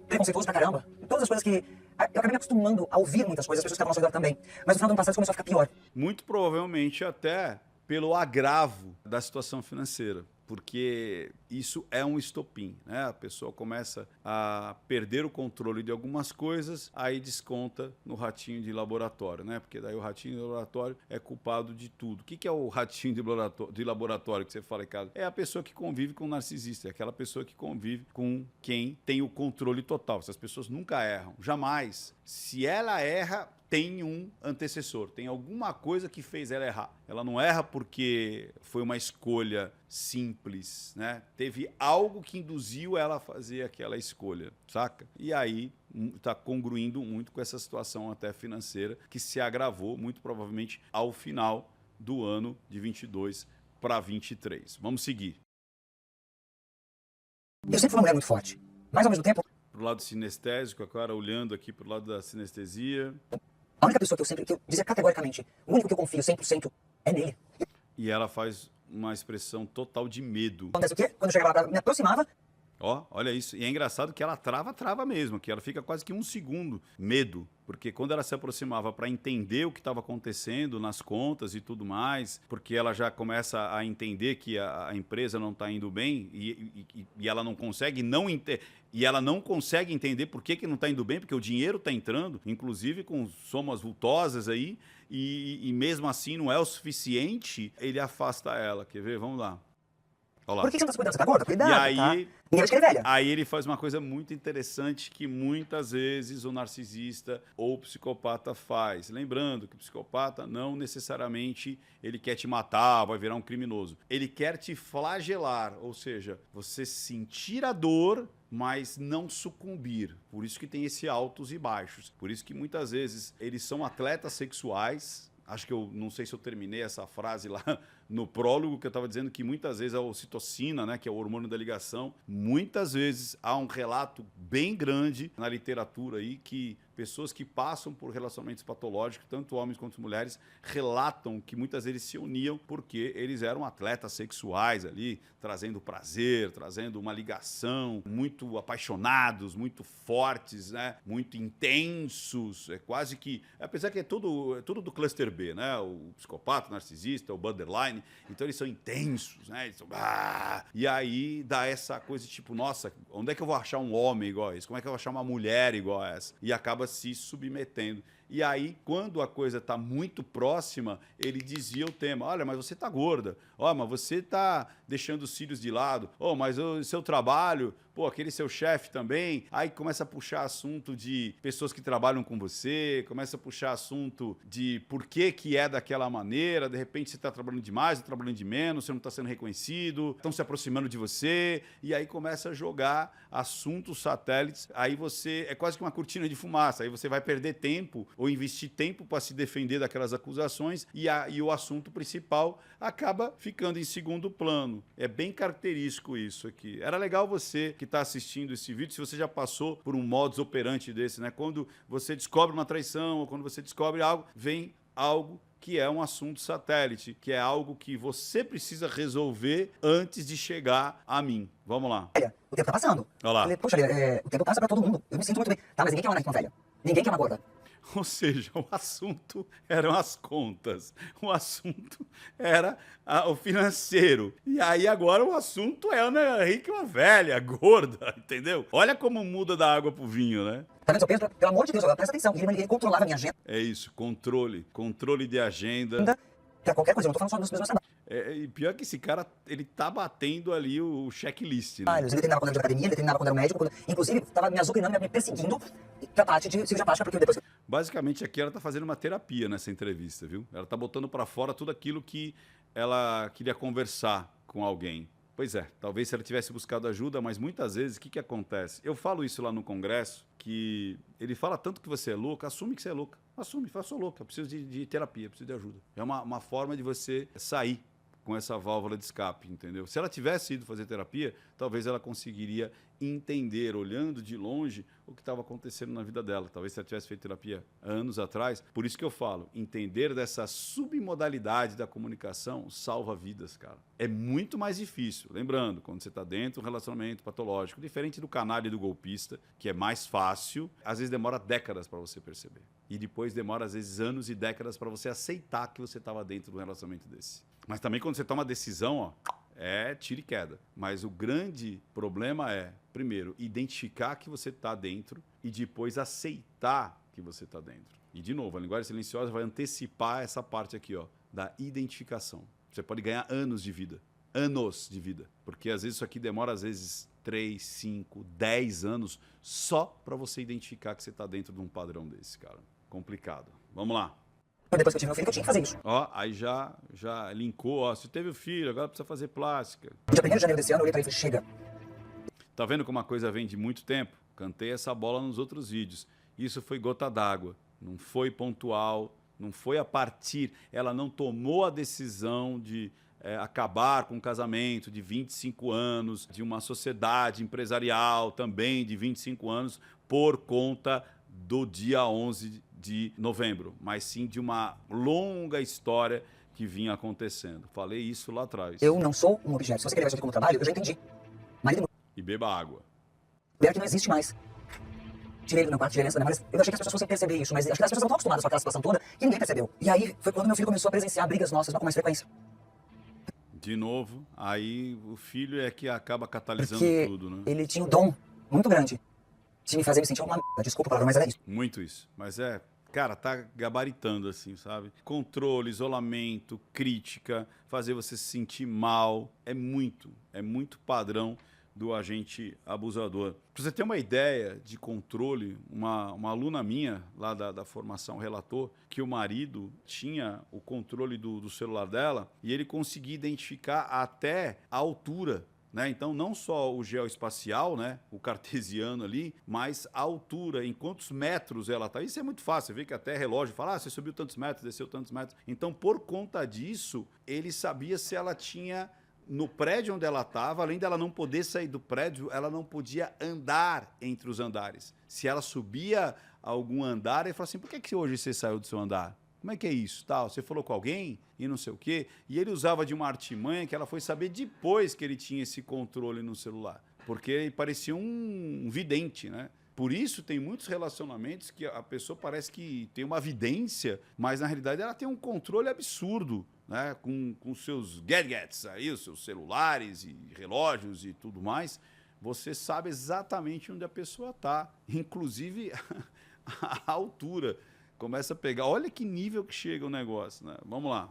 Preconceituoso pra caramba. Todas as coisas que... Eu acabei me acostumando a ouvir muitas coisas, as pessoas que estavam ao nosso redor também. Mas no final do ano passado isso começou a ficar pior. Muito provavelmente até pelo agravo da situação financeira. Porque isso é um estopim, né? A pessoa começa a perder o controle de algumas coisas, aí desconta no ratinho de laboratório, né? Porque daí o ratinho de laboratório é culpado de tudo. O que é o ratinho de laboratório que você fala em casa? É a pessoa que convive com o narcisista, é aquela pessoa que convive com quem tem o controle total. Essas pessoas nunca erram, jamais. Se ela erra, tem um antecessor, tem alguma coisa que fez ela errar. Ela não erra porque foi uma escolha simples, né? Teve algo que induziu ela a fazer aquela escolha, saca? E aí está congruindo muito com essa situação até financeira que se agravou muito provavelmente ao final do ano de 22 para 23. Vamos seguir. Eu sempre fui uma mulher muito forte, mas ao mesmo tempo... Pro lado sinestésico, agora olhando aqui pro lado da sinestesia. A única pessoa que eu dizia categoricamente, o único que eu confio 100% é nele. E ela faz uma expressão total de medo. Acontece o quê? Quando eu chegava lá, me aproximava... Ó, olha isso. E é engraçado que ela trava mesmo, que ela fica quase que um segundo. Medo. Porque quando ela se aproximava para entender o que estava acontecendo nas contas e tudo mais, porque ela já começa a entender que a empresa não está indo bem e ela não consegue entender por que não está indo bem, porque o dinheiro está entrando, inclusive com somas vultosas aí, e mesmo assim não é o suficiente, ele afasta ela. Quer ver? Vamos lá. Olá. Por que você não tá se cuidando? Você tá gorda? Cuidado, e aí, tá? Ninguém vai te querer velha. Aí ele faz uma coisa muito interessante que muitas vezes o narcisista ou o psicopata faz. Lembrando que o psicopata não necessariamente ele quer te matar, vai virar um criminoso. Ele quer te flagelar, ou seja, você sentir a dor, mas não sucumbir. Por isso que tem esse altos e baixos. Por isso que muitas vezes eles são atletas sexuais. Acho que eu não sei se eu terminei essa frase lá no prólogo, que eu estava dizendo que muitas vezes a ocitocina, né, que é o hormônio da ligação, muitas vezes há um relato bem grande na literatura aí que pessoas que passam por relacionamentos patológicos, tanto homens quanto mulheres, relatam que muitas vezes se uniam porque eles eram atletas sexuais ali, trazendo prazer, trazendo uma ligação, muito apaixonados, muito fortes, né? Muito intensos, é quase que... Apesar que é tudo do cluster B, né? O psicopata, o narcisista, o borderline, então eles são intensos, né? Eles são... E aí dá essa coisa tipo, nossa, onde é que eu vou achar um homem igual a esse? Como é que eu vou achar uma mulher igual a essa? E acaba se submetendo. E aí, quando a coisa está muito próxima, ele dizia o tema. Olha, mas você está gorda. Ó, mas você está deixando os cílios de lado. Oh, mas o seu trabalho, pô, aquele seu chefe também. Aí começa a puxar assunto de pessoas que trabalham com você, começa a puxar assunto de por que é daquela maneira. De repente você está trabalhando demais, está trabalhando de menos, você não está sendo reconhecido, estão se aproximando de você. E aí começa a jogar assuntos satélites. Aí você é quase que uma cortina de fumaça. Aí você vai perder tempo ou investir tempo para se defender daquelas acusações e o assunto principal acaba ficando em segundo plano. É bem característico isso aqui. Era legal você que está assistindo esse vídeo, se você já passou por um modus operandi desse, né? Quando você descobre uma traição ou quando você descobre algo, vem algo que é um assunto satélite, que é algo que você precisa resolver antes de chegar a mim. Vamos lá. O tempo tá passando. Olha lá. Falei, poxa, o tempo passa pra todo mundo. Eu me sinto muito bem. Tá, mas ninguém quer uma velha. Ninguém quer uma gorda. Ou seja, o assunto eram as contas, o assunto era o financeiro. E aí agora o assunto é Ana Henrique, uma velha, gorda, entendeu? Olha como muda da água pro vinho, né? Tá vendo seu peso? Pelo amor de Deus, presta atenção. Ele controlava a minha agenda. É isso, controle de agenda. Pra qualquer coisa, eu não tô falando só dos meus trabalhos. E pior que esse cara, ele tá batendo ali o checklist, né? Ele treinava quando era de academia, ele treinava quando era médico, inclusive tava me azucrinando, me perseguindo pra parte de cirurgia plástica, porque depois... Basicamente aqui ela tá fazendo uma terapia nessa entrevista, viu? Ela tá botando pra fora tudo aquilo que ela queria conversar com alguém. Pois é, talvez se ela tivesse buscado ajuda, mas muitas vezes o que acontece? Eu falo isso lá no congresso, que ele fala tanto que você é louca, assume que você é louca. Assume, fala, sou louca, preciso de terapia, preciso de ajuda. É uma forma de você sair com essa válvula de escape, entendeu? Se ela tivesse ido fazer terapia, talvez ela conseguiria entender, olhando de longe, o que estava acontecendo na vida dela. Talvez se ela tivesse feito terapia anos atrás. Por isso que eu falo, entender dessa submodalidade da comunicação salva vidas, cara. É muito mais difícil. Lembrando, quando você está dentro de um relacionamento patológico, diferente do canalha e do golpista, que é mais fácil, às vezes demora décadas para você perceber. E depois demora, às vezes, anos e décadas para você aceitar que você estava dentro de um relacionamento desse. Mas também quando você toma uma decisão, ó, é tiro e queda. Mas o grande problema é, primeiro, identificar que você está dentro e depois aceitar que você está dentro. E, de novo, a linguagem silenciosa vai antecipar essa parte aqui, ó, da identificação. Você pode ganhar anos de vida. Anos de vida. Porque, às vezes, isso aqui demora, às vezes, 3, 5, 10 anos só para você identificar que você está dentro de um padrão desse, cara. Complicado. Vamos lá. Depois que eu tive meu filho, que eu tinha que fazer isso. Ó, aí já linkou, ó, você teve o filho, agora precisa fazer plástica. Dia 1º de janeiro desse ano, eu olhei pra ele e falei, chega. Tá vendo como a coisa vem de muito tempo? Cantei essa bola nos outros vídeos. Isso foi gota d'água, não foi pontual, não foi a partir. Ela não tomou a decisão de acabar com um casamento de 25 anos, de uma sociedade empresarial também de 25 anos, por conta do dia 11 de novembro, mas sim de uma longa história que vinha acontecendo. Falei isso lá atrás. Eu não sou um objeto. Se você quer levar isso aqui como trabalho, eu já entendi. Marido e beba água. mulher que não existe mais. Tirei ele do meu quarto, tirei ele da minha mãe. Eu achei que as pessoas fossem perceber isso, mas acho que as pessoas não estão acostumadas com aquela situação toda e ninguém percebeu. E aí foi quando meu filho começou a presenciar brigas nossas com mais frequência. De novo, aí o filho é que acaba catalisando Porque tudo, né? ele tinha um dom muito grande de me fazer me sentir uma merda. Desculpa a palavra, mas era isso. Muito isso. Mas cara, tá gabaritando assim, sabe? Controle, isolamento, crítica, fazer você se sentir mal. É muito padrão do agente abusador. Pra você ter uma ideia de controle, uma aluna minha lá da formação relatou que o marido tinha o controle do celular dela e ele conseguia identificar até a altura, né? Então, não só o geoespacial, né? O cartesiano ali, mas a altura, em quantos metros ela está. Isso é muito fácil, você vê que até relógio fala, você subiu tantos metros, desceu tantos metros. Então, por conta disso, ele sabia se ela tinha, no prédio onde ela estava, além dela não poder sair do prédio, ela não podia andar entre os andares. Se ela subia algum andar, ele falou assim, por que hoje você saiu do seu andar? Como é que é isso? Tal? Você falou com alguém e não sei o quê. E ele usava de uma artimanha que ela foi saber depois que ele tinha esse controle no celular. Porque ele parecia um vidente, né? Por isso tem muitos relacionamentos que a pessoa parece que tem uma vidência, mas na realidade ela tem um controle absurdo, né? Com seus gadgets aí, os seus celulares e relógios e tudo mais. Você sabe exatamente onde a pessoa está, inclusive a altura. Começa a pegar. Olha que nível que chega o negócio, né? Vamos lá.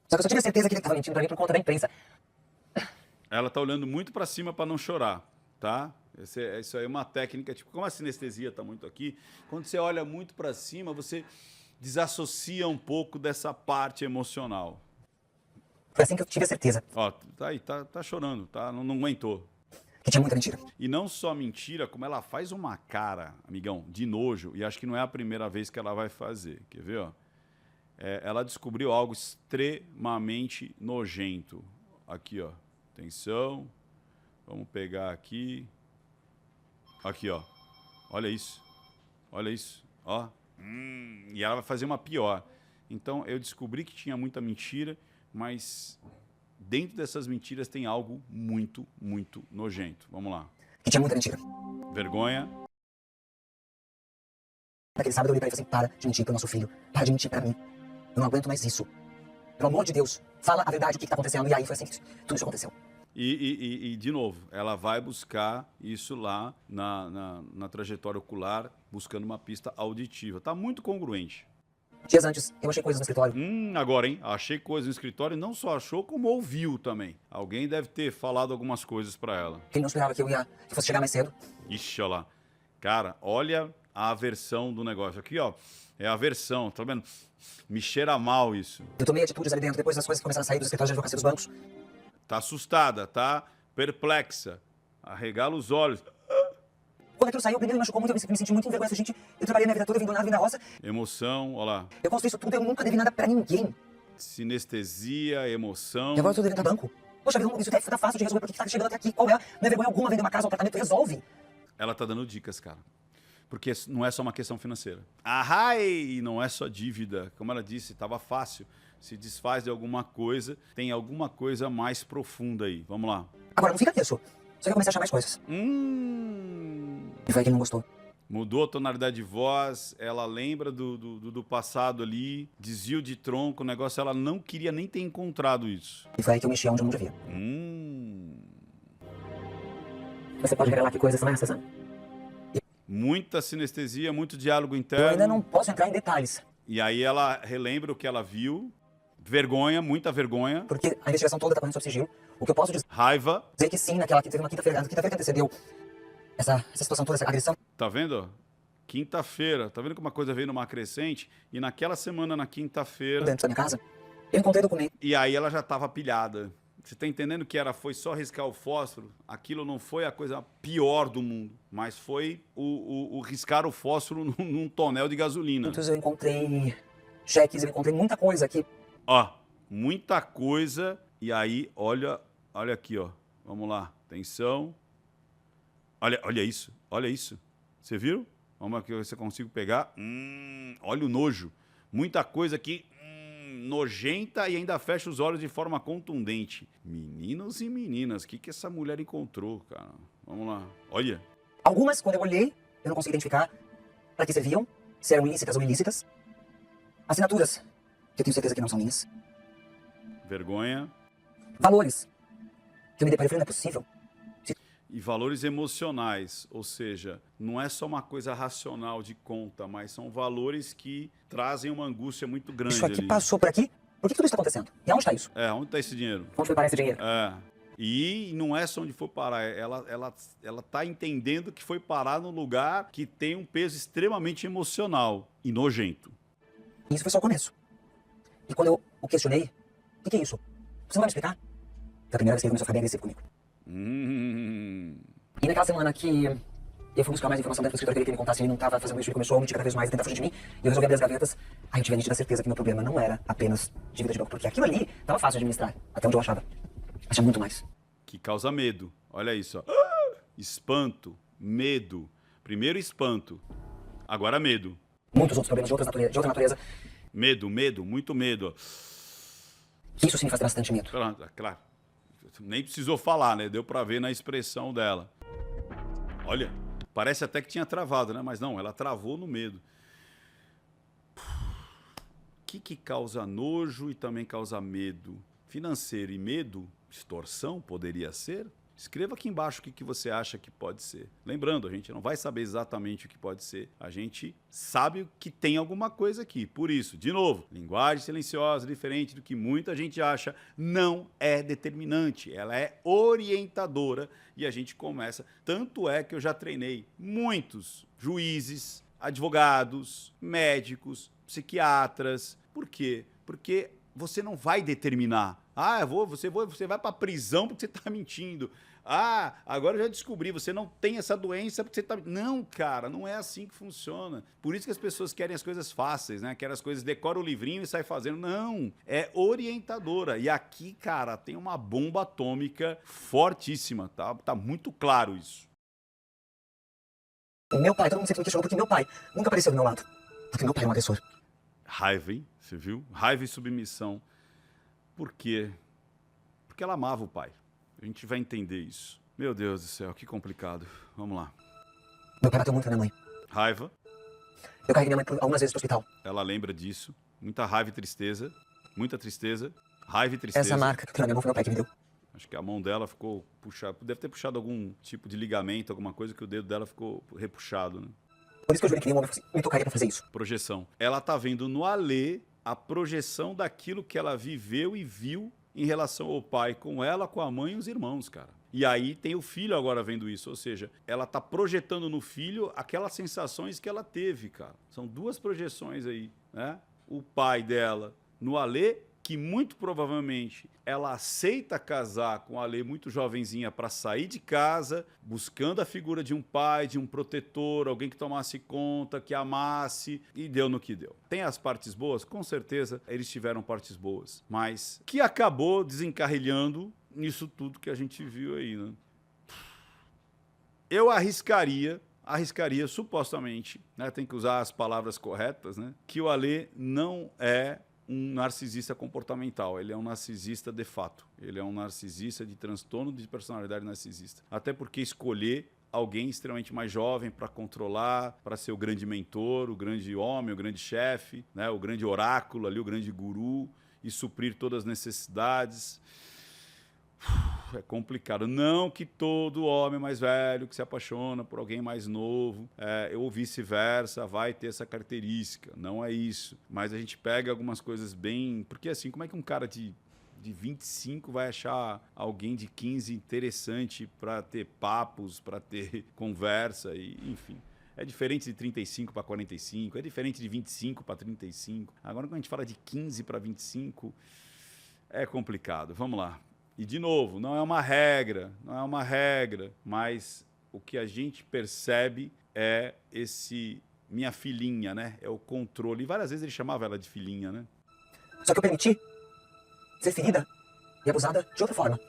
Só que eu só tive a certeza que ele tava mentindo pra mim por conta da imprensa. Ela tá olhando muito para cima para não chorar, tá? Isso aí é uma técnica, tipo, como a sinestesia tá muito aqui, quando você olha muito para cima, você desassocia um pouco dessa parte emocional. Foi assim que eu tive a certeza Ó, tá aí, tá chorando, tá? Não aguentou. que tinha muita mentira. E não só mentira, como ela faz uma cara, amigão, de nojo, e acho que não é a primeira vez que ela vai fazer. Quer ver, ó? Ela descobriu algo extremamente nojento. Aqui, ó. Atenção. Vamos pegar aqui. Aqui, ó. Olha isso. Olha isso. Ó. E ela vai fazer uma pior. Então, eu descobri que tinha muita mentira, mas dentro dessas mentiras tem algo muito, muito nojento. Vamos lá. Que tinha muita mentira. Vergonha. Naquele sábado eu olhei pra ele e falei assim, para de mentir pro nosso filho. Para de mentir pra mim. Eu não aguento mais isso. Pelo amor de Deus, fala a verdade, o que tá acontecendo. E aí foi assim que tudo isso aconteceu. E, de novo, ela vai buscar isso lá na trajetória ocular, buscando uma pista auditiva. Tá muito congruente. Dias antes, eu achei coisas no escritório. Agora, hein? Achei coisas no escritório e não só achou, como ouviu também. Alguém deve ter falado algumas coisas pra ela. Que ele não esperava que eu fosse chegar mais cedo. Ixi, olha lá. Cara, olha a aversão do negócio. Aqui, ó, é a aversão, tá vendo? Me cheira mal isso. Eu tomei atitudes ali dentro, depois das coisas começaram a sair dos escritórios de advocacia dos bancos. Tá assustada, tá perplexa. Arregala os olhos. Quando aquilo saiu, primeiro me machucou muito, eu me senti muito envergonhado. Gente, eu trabalhei minha vida toda, vim do nada, vim da roça. Emoção, olha lá. Eu construí isso tudo, eu nunca devi nada pra ninguém. Sinestesia, emoção. E agora eu tô devendo a banco. Poxa, isso tá fácil de resolver, por que tá chegando até aqui? Qual é? Não é vergonha alguma vender uma casa, um apartamento, resolve. Ela tá dando dicas, cara. Porque não é só uma questão financeira. Ai, não é só dívida. Como ela disse, estava fácil. Se desfaz de alguma coisa, tem alguma coisa mais profunda aí. Vamos lá. Agora, não fica nisso. Só que eu comecei a achar mais coisas. E foi aí que ele não gostou. Mudou a tonalidade de voz, ela lembra do passado ali, desvio de tronco, o negócio, ela não queria nem ter encontrado isso. E foi aí que eu mexi onde eu não devia. Você pode revelar que coisas são essas, né? Muita sinestesia, muito diálogo Eu interno. ainda não posso entrar em detalhes. E aí ela relembra o que ela viu. Vergonha, muita vergonha. Porque a investigação toda tá correndo sob sigilo. O que eu posso dizer Raiva. é que sim, naquela teve uma quinta-feira. Na quinta-feira que antecedeu essa situação toda, essa agressão. Tá vendo? Quinta-feira. Tá vendo como uma coisa veio numa crescente? E naquela semana, na quinta-feira... Dentro da minha casa, eu encontrei documento. E aí ela já tava pilhada. Você tá entendendo que foi só riscar o fósforo? Aquilo não foi a coisa pior do mundo, mas foi o riscar o fósforo num tonel de gasolina. Eu encontrei cheques, eu encontrei muita coisa aqui. Ó, muita coisa. E aí, olha aqui, ó. Vamos lá, atenção. Olha isso, olha isso. Você viu? Vamos aqui ver se eu consigo pegar. Olha o nojo. Muita coisa aqui nojenta e ainda fecha os olhos de forma contundente. Meninos e meninas, o que essa mulher encontrou, cara? Vamos lá, olha. Algumas, quando eu olhei, eu não consegui identificar para que serviam, se eram ilícitas ou ilícitas. Assinaturas, que eu tenho certeza que não são minhas. Vergonha. Valores, que eu me deparei e falei, não é possível. E valores emocionais, ou seja, não é só uma coisa racional de conta, mas são valores que trazem uma angústia muito grande. Isso aqui ali. passou por aqui? Por que tudo isso está acontecendo? E aonde está isso? Onde está esse dinheiro? Onde foi parar esse dinheiro? E não é só onde for parar, ela tá entendendo que foi parar num lugar que tem um peso extremamente emocional e nojento. E isso foi só o começo. E quando eu o questionei, o que é isso? Você não vai me explicar? Foi a primeira vez que ele começou a ficar bem agressivo comigo. E naquela semana que eu fui buscar mais informação dentro do escritório que ele contasse, ele não estava fazendo isso, ele começou a mentir cada vez mais e tentar fugir de mim. E eu resolvi abrir as gavetas. Aí eu tive a nítida certeza que meu problema não era apenas dívida de banco, porque aquilo ali estava fácil de administrar, até onde eu achava. Mas tinha muito mais. Que causa medo. Olha isso, ó. Espanto, medo. Primeiro espanto, agora medo. Muitos outros problemas de outra natureza. Medo, muito medo. Ó. Isso sim me faz ter bastante medo. Claro. Nem precisou falar, né? Deu pra ver na expressão dela. Olha, parece até que tinha travado, né? Mas não, ela travou no medo. O que causa nojo e também causa medo? Financeiro e medo? Extorsão poderia ser? Escreva aqui embaixo o que você acha que pode ser. Lembrando, a gente não vai saber exatamente o que pode ser. A gente sabe que tem alguma coisa aqui. Por isso, de novo, linguagem silenciosa, diferente do que muita gente acha, não é determinante. Ela é orientadora e a gente começa. Tanto é que eu já treinei muitos juízes, advogados, médicos, psiquiatras. Por quê? Porque você não vai determinar. Ah, você vai para a prisão porque você está mentindo. Ah, agora eu já descobri, você não tem essa doença porque você está... Não, cara, não é assim que funciona. Por isso que as pessoas querem as coisas fáceis, né? Querem as coisas, decora o livrinho e sai fazendo. Não, é orientadora. E aqui, cara, tem uma bomba atômica fortíssima, tá? Tá muito claro isso. O meu pai, todo mundo sempre me questionou porque meu pai nunca apareceu do meu lado. Porque meu pai é um agressor. Raiva, hein? Você viu? Raiva e submissão. Por quê? Porque ela amava o pai. A gente vai entender isso. Meu Deus do céu, que complicado. Vamos lá. Meu pai bateu muito na minha mãe. Raiva. Eu carreguei minha mãe algumas vezes pro hospital. Ela lembra disso. Muita raiva e tristeza. Muita tristeza. Raiva e tristeza. Essa marca que tem na minha mão foi meu pai que me deu. Acho que a mão dela ficou puxada. Deve ter puxado algum tipo de ligamento, alguma coisa que o dedo dela ficou repuxado, né? Por isso que eu jurei que nenhum homem me tocaria pra fazer isso. Projeção. Ela tá vendo no Alê a projeção daquilo que ela viveu e viu em relação ao pai, com ela, com a mãe e os irmãos, cara. E aí tem o filho agora vendo isso, ou seja, ela tá projetando no filho aquelas sensações que ela teve, cara. São duas projeções aí, né? O pai dela no Alê, que muito provavelmente ela aceita casar com a Alê muito jovenzinha para sair de casa, buscando a figura de um pai, de um protetor, alguém que tomasse conta, que amasse, e deu no que deu. Tem as partes boas? Com certeza eles tiveram partes boas, mas que acabou desencarrilhando nisso tudo que a gente viu aí, né? Eu arriscaria supostamente, né, tem que usar as palavras corretas, né, que o Alê não é um narcisista comportamental, ele é um narcisista de fato, ele é um narcisista de transtorno de personalidade narcisista. Até porque escolher alguém extremamente mais jovem para controlar, para ser o grande mentor, o grande homem, o grande chefe, né, o grande oráculo ali, o grande guru, e suprir todas as necessidades. É complicado. Não que todo homem mais velho que se apaixona por alguém mais novo, ou vice-versa, vai ter essa característica. Não é isso. Mas a gente pega algumas coisas bem... Porque assim, como é que um cara de 25 vai achar alguém de 15 interessante para ter papos, para ter conversa, e enfim... É diferente de 35 para 45, é diferente de 25 para 35. Agora, quando a gente fala de 15 para 25, é complicado. Vamos lá. E, de novo, não é uma regra, mas o que a gente percebe é esse minha filhinha, né? É o controle. E várias vezes ele chamava ela de filhinha, né? Só que eu permiti ser ferida e abusada de outra forma.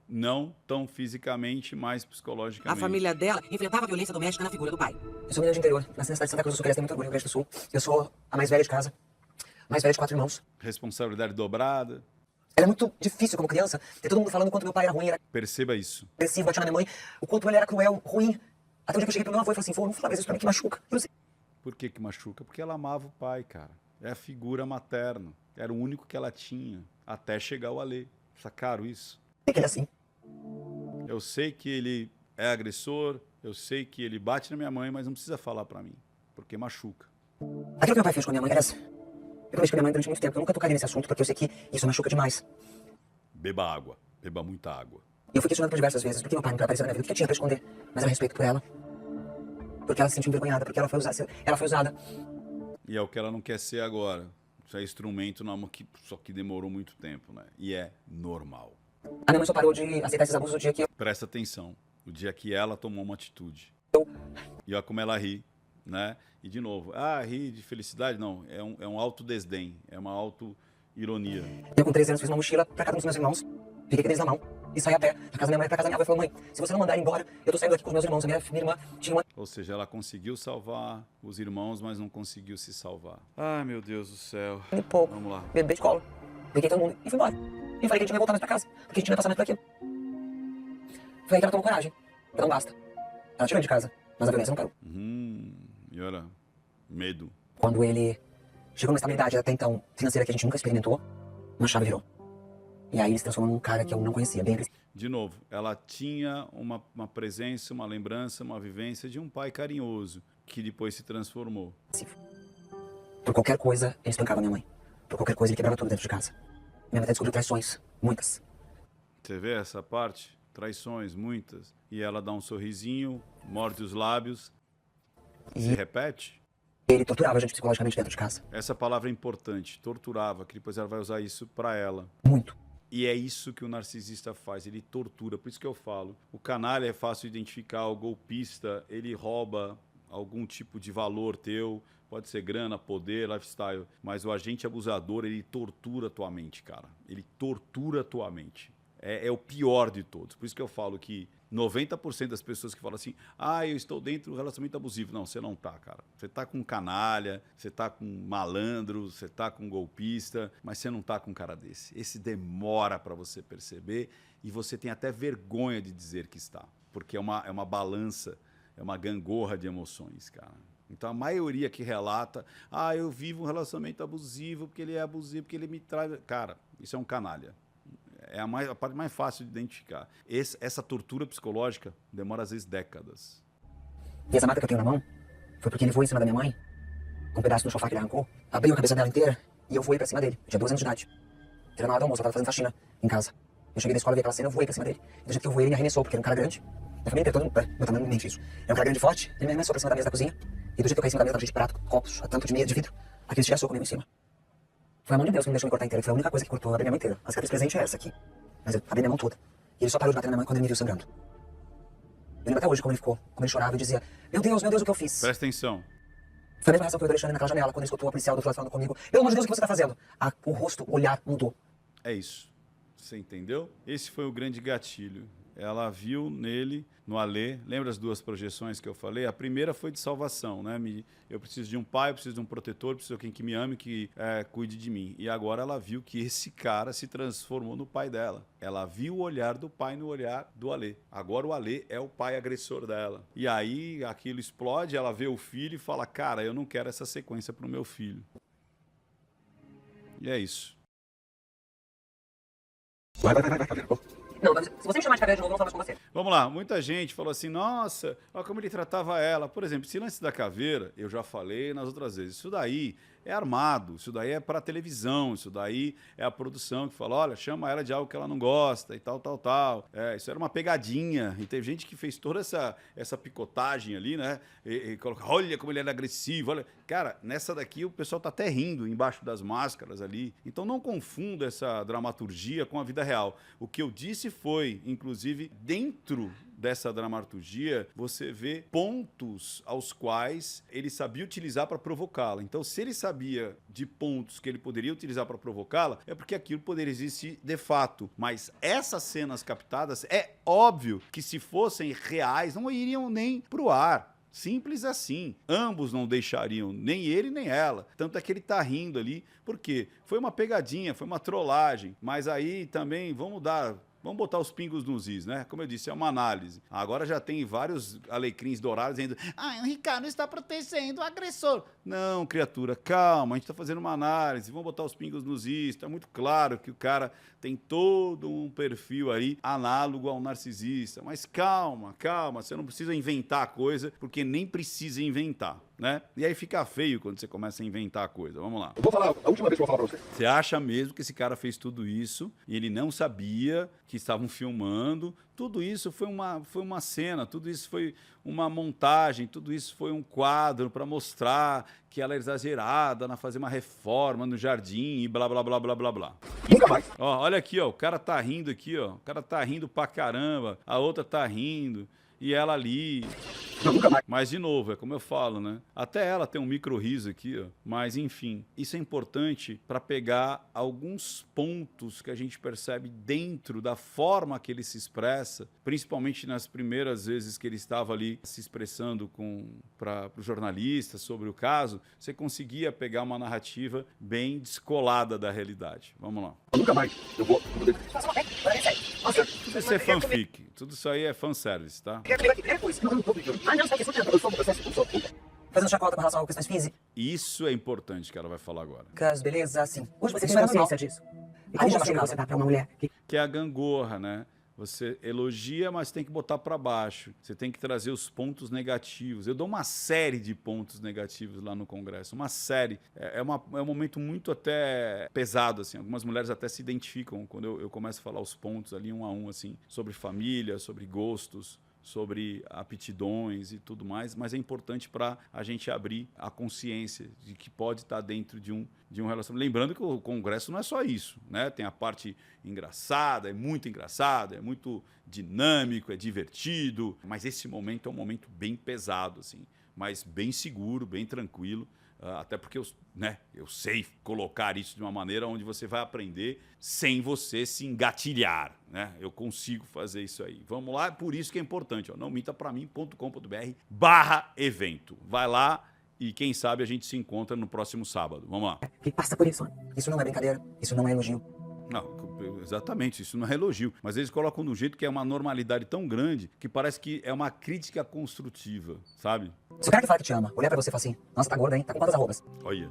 Não tão fisicamente, mas psicologicamente. A família dela enfrentava a violência doméstica na figura do pai. Eu sou menina de interior, nasci na cidade de Santa Cruz do Sul, que aliás tem muito orgulho no Rio Grande do Sul. Eu sou a mais velha de casa, mais velha de 4 irmãos. Responsabilidade dobrada. Era muito difícil como criança ter todo mundo falando o quanto meu pai era ruim, era Perceba isso. agressivo, batia na minha mãe, o quanto ele era cruel, ruim. Até o dia que eu cheguei pro meu avô e falei assim, vô, não fala isso pra mim que machuca. Eu sei. Por que machuca? Porque ela amava o pai, cara. É a figura materna. Era o único que ela tinha, até chegar o Alê. Sacaram isso? Por que ele é assim? Eu sei que ele é agressor, eu sei que ele bate na minha mãe, mas não precisa falar pra mim, porque machuca. Aquilo que meu pai fez com a minha mãe, aliás, eu prometi pra minha mãe durante muito tempo, eu nunca tocaria nesse assunto, porque eu sei que isso machuca demais. Beba água, beba muita água. E eu fui questionado por diversas vezes por que meu pai não apareceu na minha vida, o que eu tinha pra esconder. Mas era respeito por ela. Porque ela se sentiu envergonhada, porque ela foi usada. E é o que ela não quer ser agora. Isso é instrumento na mão que só que demorou muito tempo, né? E é normal. A minha mãe só parou de aceitar esses abusos o dia que eu... Presta atenção, o dia que ela tomou uma atitude. E olha como ela ri, né? E de novo, ri de felicidade? Não, é um autodesdém, é uma auto-ironia. Eu com 13 anos fiz uma mochila pra cada um dos meus irmãos, fiquei com eles na mão e saí a pé da casa da minha mãe pra casa da minha avó e falou, mãe, se você não mandar ir embora, eu tô saindo daqui com os meus irmãos, a minha irmã tinha uma... Ou seja, ela conseguiu salvar os irmãos, mas não conseguiu se salvar. Ai, meu Deus do céu. E pouco, Vamos lá. bebê de cola, peguei todo mundo e fui embora. E falei que a gente não ia voltar mais pra casa, porque a gente não ia passar mais por aquilo. Foi aí que ela tomou coragem, não basta. Ela tirou de casa, mas a violência não parou. E olha, medo. Quando ele chegou numa estabilidade até então financeira que a gente nunca experimentou, uma chave virou. E aí ele se transformou num cara que eu não conhecia, bem agressivo. De novo, ela tinha uma presença, uma lembrança, uma vivência de um pai carinhoso, que depois se transformou. Por qualquer coisa, ele espancava minha mãe. Por qualquer coisa, ele quebrava tudo dentro de casa. Minha mãe até descobriu traições, muitas. Você vê essa parte? Traições, muitas. E ela dá um sorrisinho, morde os lábios, se repete. Ele torturava a gente psicologicamente dentro de casa. Essa palavra é importante, torturava, que depois ela vai usar isso pra ela. Muito. E é isso que o narcisista faz, ele tortura. Por isso que eu falo, o canalha é fácil de identificar, o golpista, ele rouba algum tipo de valor teu, pode ser grana, poder, lifestyle, mas o agente abusador, ele tortura a tua mente, cara. Ele tortura a tua mente. É o pior de todos. Por isso que eu falo que 90% das pessoas que falam assim, eu estou dentro do relacionamento abusivo. Não, você não tá, cara. Você tá com canalha, você tá com malandro, você tá com golpista, mas você não tá com um cara desse. Esse demora para você perceber e você tem até vergonha de dizer que está. Porque é uma balança, é uma gangorra de emoções, cara. Então a maioria que relata, eu vivo um relacionamento abusivo porque ele é abusivo, porque ele me traz... Cara, isso é um canalha. É a parte mais fácil de identificar. Essa tortura psicológica demora às vezes décadas. E essa marca que eu tenho na mão foi porque ele voou em cima da minha mãe, com um pedaço do sofá que ele arrancou, abriu a cabeça dela inteira e eu voei pra cima dele. Eu tinha 12 anos de idade. Era na hora do almoço, eu tava fazendo faxina em casa. Eu cheguei da escola, vi aquela cena, eu voei pra cima dele. Do jeito que eu voei, ele me arremessou, porque era um cara grande. Minha família inteira, todo mundo, meu tamanho, mente isso. É um cara grande e forte, ele me arremessou pra cima da mesa da cozinha. E do jeito que eu caí em cima da mesa, tava cheio de prato, copos, a tampa de meia de vidro. Aquele estilhaçou comigo em cima. Foi a mão de Deus que me deixou me cortar inteira. Foi a única coisa que cortou a minha mão inteira. A cicatriz presente é essa aqui. Mas eu abri minha mão toda. E ele só parou de bater na minha mãe quando ele me viu sangrando. Eu lembro até hoje como ele ficou, como ele chorava e dizia, meu Deus, o que eu fiz? Presta atenção. Foi a mesma reação que eu do Alexandre naquela janela, quando ele escutou a policial do outro lado falando comigo. Pelo amor de Deus, o que você tá fazendo? O rosto, o olhar mudou. É isso. Você entendeu? Esse foi o grande gatilho. Ela viu nele, no Alê, lembra as duas projeções que eu falei? A primeira foi de salvação, né? Eu preciso de um pai, eu preciso de um protetor, preciso de alguém que me ame, que cuide de mim. E agora ela viu que esse cara se transformou no pai dela. Ela viu o olhar do pai no olhar do Alê. Agora o Alê é o pai agressor dela. E aí aquilo explode, ela vê o filho e fala, cara, eu não quero essa sequência pro meu filho. E é isso. Não, mas se você me chamar de caveira de novo, eu não falo mais com você. Vamos lá, muita gente falou assim, nossa, olha como ele tratava ela. Por exemplo, esse lance da caveira, eu já falei nas outras vezes, isso daí é armado, isso daí é para televisão, isso daí é a produção que fala, olha, chama ela de algo que ela não gosta e tal, tal, tal. Isso era uma pegadinha, e teve gente que fez toda essa picotagem ali, né, e coloca, olha como ele era agressivo, olha. Cara, nessa daqui o pessoal tá até rindo embaixo das máscaras ali, então não confunda essa dramaturgia com a vida real. O que eu disse foi, inclusive, dentro dessa dramaturgia, você vê pontos aos quais ele sabia utilizar para provocá-la. Então, se ele sabia de pontos que ele poderia utilizar para provocá-la, é porque aquilo poderia existir de fato. Mas essas cenas captadas, é óbvio que se fossem reais, não iriam nem pro ar. Simples assim. Ambos não deixariam, nem ele nem ela. Tanto é que ele tá rindo ali, porque foi uma pegadinha, foi uma trollagem. Mas aí também vamos botar os pingos nos is, né? Como eu disse, é uma análise. Agora já tem vários alecrins dourados dizendo, o Ricardo está protegendo o agressor. Não, criatura, calma, a gente está fazendo uma análise, vamos botar os pingos nos is. Está muito claro que o cara tem todo um perfil aí análogo ao narcisista. Mas calma, você não precisa inventar a coisa, porque nem precisa inventar, né? E aí fica feio quando você começa a inventar a coisa. Vamos lá. Eu vou falar, a última vez que eu vou falar pra você. Você acha mesmo que esse cara fez tudo isso e ele não sabia que estavam filmando? Tudo isso foi uma cena, tudo isso foi uma montagem, tudo isso foi um quadro para mostrar que ela era exagerada na fazer uma reforma no jardim e blá, blá, blá, blá, blá, blá. Nunca mais. Ó, olha aqui, ó, o cara tá rindo aqui, ó. O cara tá rindo pra caramba, a outra tá rindo. E ela ali... Não, nunca mais. Mas, de novo, é como eu falo, né? Até ela tem um micro-riso aqui, ó. Mas, enfim, isso é importante para pegar alguns pontos que a gente percebe dentro da forma que ele se expressa, principalmente nas primeiras vezes que ele estava ali se expressando para os jornalistas sobre o caso, você conseguia pegar uma narrativa bem descolada da realidade. Vamos lá. Nunca mais. Eu vou... Tudo isso é fanfic. Tudo isso aí é fanservice, tá? Fazendo chacota com relação a questões físicas, Isso é importante que ela vai falar agora. beleza, assim. Hoje você Você tem tem consciência disso? disso. E como você dá pra uma mulher que Que é a gangorra, né? Você elogia, mas tem que botar para baixo. Você tem que trazer os pontos negativos. Eu dou uma série de pontos negativos lá no Congresso. Uma série. É um momento muito até pesado, assim. Algumas mulheres até se identificam quando eu começo a falar os pontos ali, um a um, assim, sobre família, sobre gostos, sobre aptidões e tudo mais, mas é importante para a gente abrir a consciência de que pode estar dentro de um relacionamento. Lembrando que o Congresso não é só isso, né? Tem a parte engraçada, é muito dinâmico, é divertido, mas esse momento é um momento bem pesado, assim, mas bem seguro, bem tranquilo. Até porque eu sei colocar isso de uma maneira onde você vai aprender sem você se engatilhar. Né? Eu consigo fazer isso aí. Vamos lá, por isso que é importante. Ó, nãomintapravim.com.br/evento. Vai lá e quem sabe a gente se encontra no próximo sábado. Vamos lá. Que passa por isso. Isso não é brincadeira, isso não é elogio. Não, exatamente, isso não é elogio. Mas eles colocam de um jeito que é uma normalidade tão grande que parece que é uma crítica construtiva, sabe? Se o cara que fala que te ama, olhar pra você e falar assim, nossa, tá gorda, hein? Tá com quantas arrobas? Olha.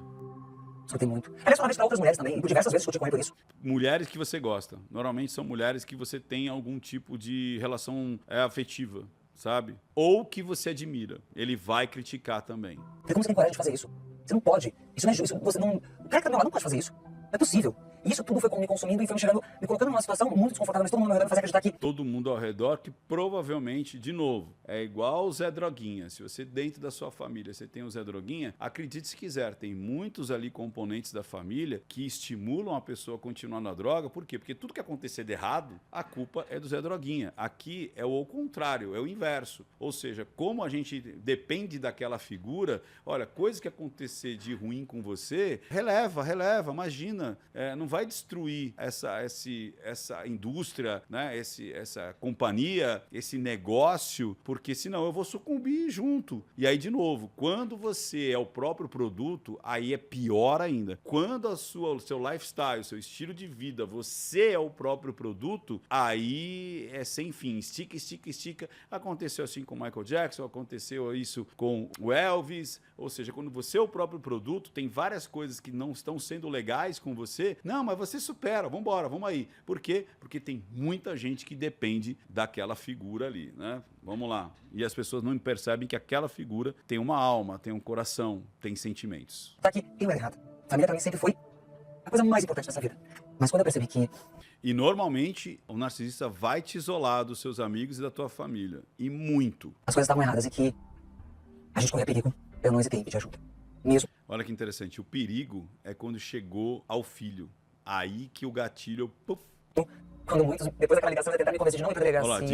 Escutei muito. Aliás, uma vez pra outras mulheres também, e por diversas vezes discuti com ele por isso. Mulheres que você gosta. Normalmente são mulheres que você tem algum tipo de relação afetiva, sabe? Ou que você admira. Ele vai criticar também. Porque como você tem coragem de fazer isso? Você não pode. Isso não é justo. Você não... O cara que tá do meu lado não pode fazer isso. Não é possível. E isso tudo foi me consumindo e foi me colocando numa situação muito desconfortável, mas todo mundo ao meu redor me fazia acreditar que... Todo mundo ao redor que provavelmente, de novo, é igual o Zé Droguinha. Se você dentro da sua família você tem o Zé Droguinha, acredite se quiser, tem muitos ali componentes da família que estimulam a pessoa a continuar na droga. Por quê? Porque tudo que acontecer de errado, a culpa é do Zé Droguinha. Aqui é o contrário, é o inverso. Ou seja, como a gente depende daquela figura, olha, coisa que acontecer de ruim com você, releva, imagina, não vai destruir essa indústria, né? Essa companhia, esse negócio, porque senão eu vou sucumbir junto. E aí, de novo, quando você é o próprio produto, aí é pior ainda. Quando o seu lifestyle, o seu estilo de vida, você é o próprio produto, aí é sem fim. Estica, estica, estica. Aconteceu assim com o Michael Jackson, aconteceu isso com o Elvis. Ou seja, quando você é o próprio produto, tem várias coisas que não estão sendo legais com você. Não, mas você supera, vamos embora, vamos aí. Por quê? Porque tem muita gente que depende daquela figura ali, né? Vamos lá. E as pessoas não percebem que aquela figura tem uma alma, tem um coração, tem sentimentos. Tá aqui, e não é errado. Família pra mim sempre foi a coisa mais importante dessa vida. Mas quando eu percebi que... E normalmente o narcisista vai te isolar dos seus amigos e da tua família. E muito. as coisas estavam erradas e que a gente corria perigo, eu não hesitei em pedir ajuda. Mesmo. Olha que interessante. O perigo é quando chegou ao filho. Aí que o gatilho... Puff. Quando muitos, depois daquela ligação, tentaram me convencer de não ir pra delegacia. Olha lá,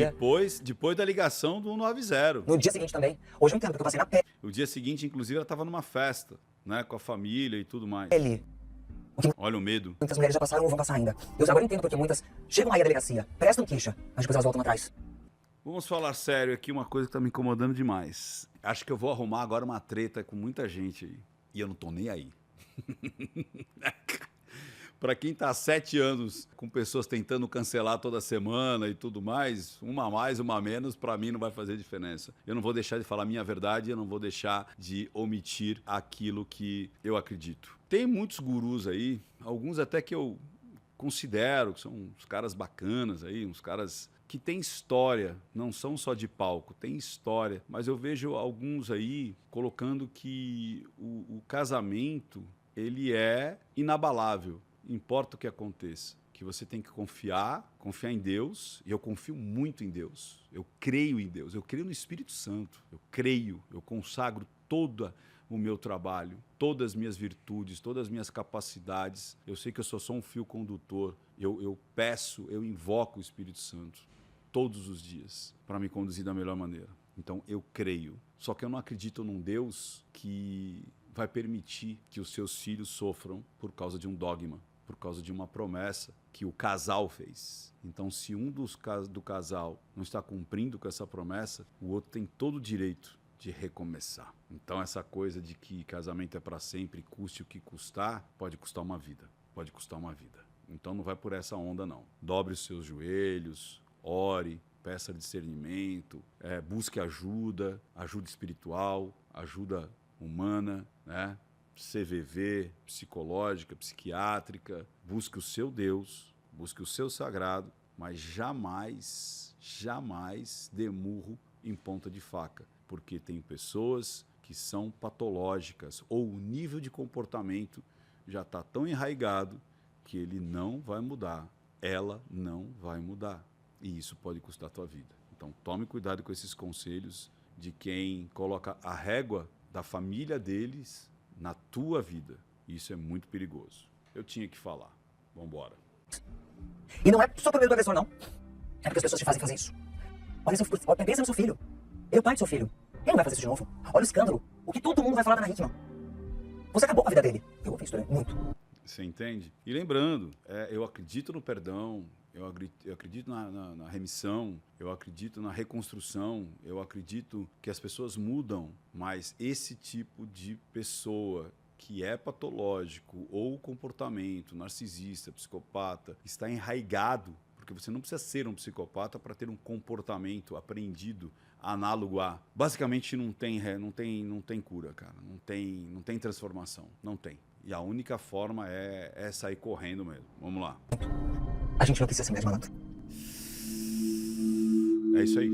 depois da ligação do 190. No dia seguinte também. Hoje eu entendo, porque eu passei na O dia seguinte, inclusive, ela estava numa festa, né? Com a família e tudo mais. pele. Olha o medo. Muitas mulheres já passaram ou vão passar ainda. Eu agora entendo porque muitas chegam aí à delegacia, prestam queixa, mas depois elas voltam atrás. Vamos falar sério aqui, uma coisa que tá me incomodando demais. Acho que eu vou arrumar agora uma treta com muita gente aí. E eu não tô nem aí. Para quem tá há 7 anos com pessoas tentando cancelar toda semana e tudo mais, uma a mais, uma a menos, para mim não vai fazer diferença. Eu não vou deixar de falar a minha verdade, eu não vou deixar de omitir aquilo que eu acredito. Tem muitos gurus aí, alguns até que eu considero que são uns caras bacanas aí, uns caras que têm história, não são só de palco, tem história. Mas eu vejo alguns aí colocando que o casamento, ele é inabalável. Importa o que aconteça, que você tem que confiar em Deus, e eu confio muito em Deus, eu creio em Deus, eu creio no Espírito Santo, eu consagro todo o meu trabalho, todas as minhas virtudes, todas as minhas capacidades, eu sei que eu só sou um fio condutor, eu invoco o Espírito Santo todos os dias para me conduzir da melhor maneira. Então eu creio, só que eu não acredito num Deus que vai permitir que os seus filhos sofram por causa de um dogma, por causa de uma promessa que o casal fez. Então, se um do casal não está cumprindo com essa promessa, o outro tem todo o direito de recomeçar. Então, essa coisa de que casamento é para sempre, custe o que custar, pode custar uma vida. Pode custar uma vida. Então, não vai por essa onda, não. Dobre os seus joelhos, ore, peça discernimento, busque ajuda espiritual, ajuda humana, né? CVV, psicológica, psiquiátrica, busque o seu Deus, busque o seu sagrado mas jamais, jamais dê murro em ponta de faca, porque tem pessoas que são patológicas ou o nível de comportamento já está tão enraizado que ele não vai mudar, ela não vai mudar, e isso pode custar a tua vida. Então tome cuidado com esses conselhos de quem coloca a régua da família deles na tua vida. Isso é muito perigoso. Eu tinha que falar. Vamos embora. E não é só por medo do agressor, não. É porque as pessoas te fazem fazer isso. Pensa no seu filho. Ele é o pai do seu filho. Ele não vai fazer isso de novo. Olha o escândalo. O que todo mundo vai falar da Ana Hickman. Você acabou com a vida dele. Eu ouvi a história muito. Você entende? E lembrando, eu acredito no perdão, eu acredito na remissão, eu acredito na reconstrução, eu acredito que as pessoas mudam, mas esse tipo de pessoa que é patológico ou comportamento narcisista, psicopata, está enraizado, porque você não precisa ser um psicopata para ter um comportamento aprendido análogo a... Basicamente não tem cura, cara. Não tem transformação. Não tem. E a única forma é sair correndo mesmo. Vamos lá. A gente não precisa ser mais malandro. É isso aí.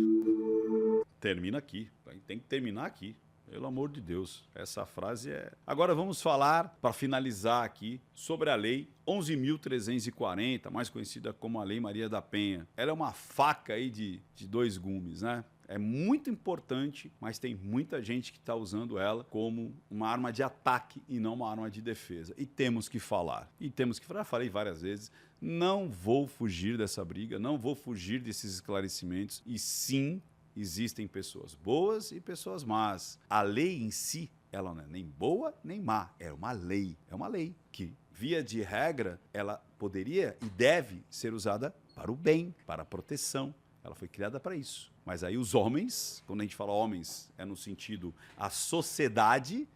Termina aqui. Tem que terminar aqui. Pelo amor de Deus, essa frase é... Agora vamos falar, para finalizar aqui, sobre a Lei 11.340, mais conhecida como a Lei Maria da Penha. Ela é uma faca aí de dois gumes, né? É muito importante, mas tem muita gente que está usando ela como uma arma de ataque e não uma arma de defesa. E temos que falar. Já falei várias vezes, não vou fugir dessa briga, não vou fugir desses esclarecimentos. E sim, existem pessoas boas e pessoas más. A lei em si, ela não é nem boa nem má. É uma lei. É uma lei que, via de regra, ela poderia e deve ser usada para o bem, para a proteção. Ela foi criada para isso. Mas aí os homens, quando a gente fala homens, é no sentido a sociedade,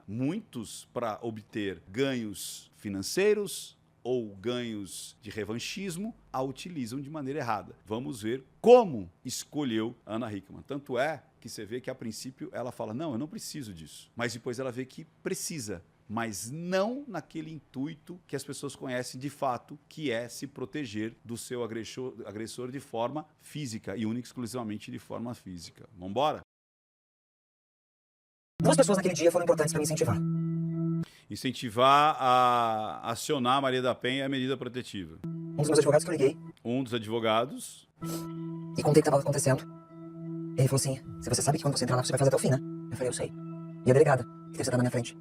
muitos para obter ganhos financeiros ou ganhos de revanchismo, a utilizam de maneira errada. Vamos ver como escolheu Ana Hickman. Tanto é que você vê que a princípio ela fala, não, eu não preciso disso. Mas depois ela vê que precisa. Mas não naquele intuito que as pessoas conhecem de fato, que é se proteger do seu agressor de forma física, e única e exclusivamente de forma física. Vamos embora? Duas pessoas naquele dia foram importantes para me incentivar. Incentivar a acionar a Maria da Penha a medida protetiva. Um dos meus advogados que eu liguei. Um dos advogados. E contei o que estava acontecendo. Ele falou assim, se você sabe que quando você entrar lá, você vai fazer até o fim, né? Eu falei, eu sei. E a delegada, que teve sentada na minha frente,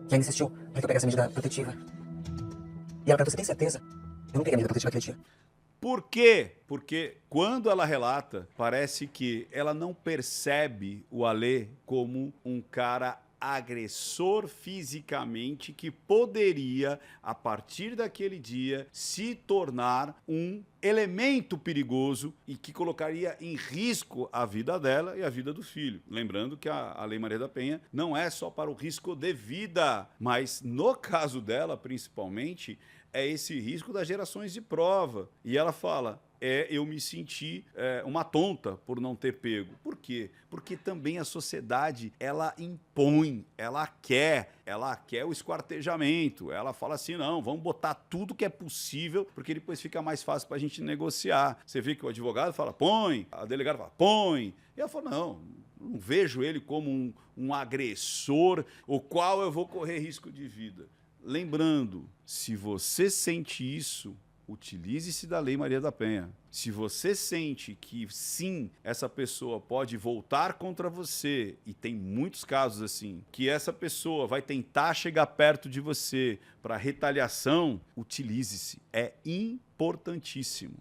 que ainda insistiu para que eu pegasse a medida protetiva. E ela perguntou, você tem certeza? Eu não peguei a medida protetiva aquele dia. Por quê? Porque quando ela relata, parece que ela não percebe o Alê como um cara agressor fisicamente que poderia, a partir daquele dia, se tornar um elemento perigoso e que colocaria em risco a vida dela e a vida do filho. Lembrando que a Lei Maria da Penha não é só para o risco de vida, mas no caso dela, principalmente, é esse risco das gerações de prova. E ela fala... eu me senti uma tonta por não ter pego. Por quê? Porque também a sociedade, ela impõe, ela quer o esquartejamento. Ela fala assim, não, vamos botar tudo que é possível, porque depois fica mais fácil para a gente negociar. Você vê que o advogado fala, põe, a delegada fala, põe. E ela fala, não vejo ele como um agressor, o qual eu vou correr risco de vida. Lembrando, se você sente isso, utilize-se da Lei Maria da Penha. Se você sente que, sim, essa pessoa pode voltar contra você, e tem muitos casos assim, que essa pessoa vai tentar chegar perto de você para retaliação, utilize-se. É importantíssimo.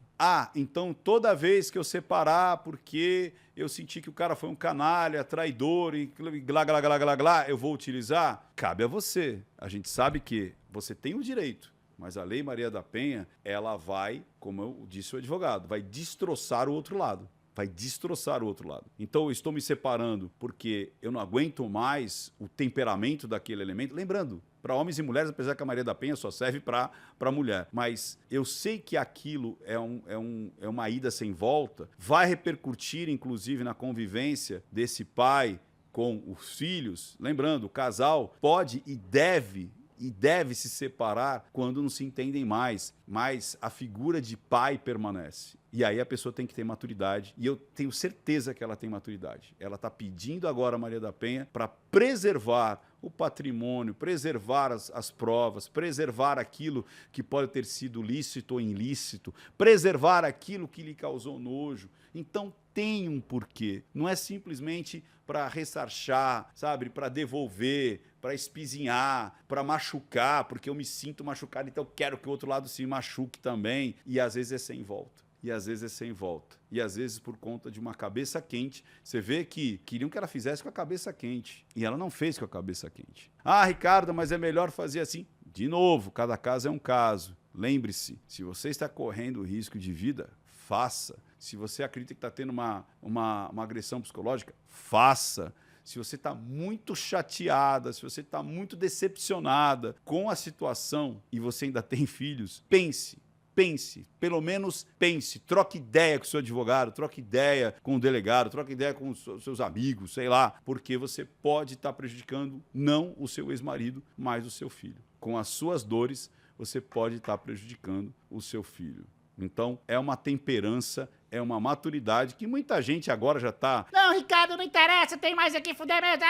Então toda vez que eu separar porque eu senti que o cara foi um canalha, traidor e glá, eu vou utilizar? Cabe a você. A gente sabe que você tem o direito. Mas a Lei Maria da Penha, ela vai, como eu disse o advogado, vai destroçar o outro lado. Vai destroçar o outro lado. Então eu estou me separando porque eu não aguento mais o temperamento daquele elemento. Lembrando, para homens e mulheres, apesar que a Maria da Penha só serve para mulher. Mas eu sei que aquilo é uma ida sem volta, vai repercutir, inclusive, na convivência desse pai com os filhos. Lembrando, o casal pode e deve e deve se separar quando não se entendem mais, mas a figura de pai permanece. E aí a pessoa tem que ter maturidade, e eu tenho certeza que ela tem maturidade. Ela está pedindo agora a Maria da Penha para preservar o patrimônio, preservar as provas, preservar aquilo que pode ter sido lícito ou ilícito, preservar aquilo que lhe causou nojo. Então tem um porquê, não é simplesmente para ressarchar, sabe, para devolver, para espizinhar, para machucar, porque eu me sinto machucado, então eu quero que o outro lado se machuque também, e às vezes é sem volta. E às vezes é sem volta. E às vezes por conta de uma cabeça quente. Você vê que queriam que ela fizesse com a cabeça quente. E ela não fez com a cabeça quente. Ah, Ricardo, mas é melhor fazer assim. De novo, cada caso é um caso. Lembre-se, se você está correndo risco de vida, faça. Se você acredita que está tendo uma agressão psicológica, faça. Se você está muito chateada, se você está muito decepcionada com a situação e você ainda tem filhos, pense. Pense, pelo menos pense, troque ideia com o seu advogado, troque ideia com o delegado, troque ideia com os seus amigos, sei lá, porque você pode estar prejudicando não o seu ex-marido, mas o seu filho. Com as suas dores, você pode estar prejudicando o seu filho. Então, é uma temperança, é uma maturidade que muita gente agora já está... Não, Ricardo, não interessa, tem mais aqui, fuder mesmo.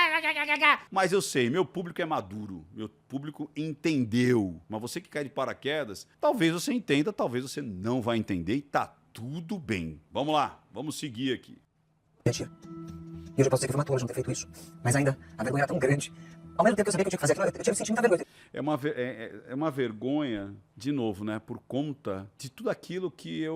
Mas eu sei, meu público é maduro, meu público entendeu. Mas você que cai de paraquedas, talvez você entenda, talvez você não vai entender e tá tudo bem. Vamos lá, vamos seguir aqui. Minha tia. E eu já posso dizer que foi uma tola de não ter feito isso. Mas ainda, a vergonha era tão grande. Ao mesmo tempo que eu sabia que eu tinha que fazer aquilo, eu tinha sentido muita vergonha. É uma vergonha, de novo, né? Por conta de tudo aquilo que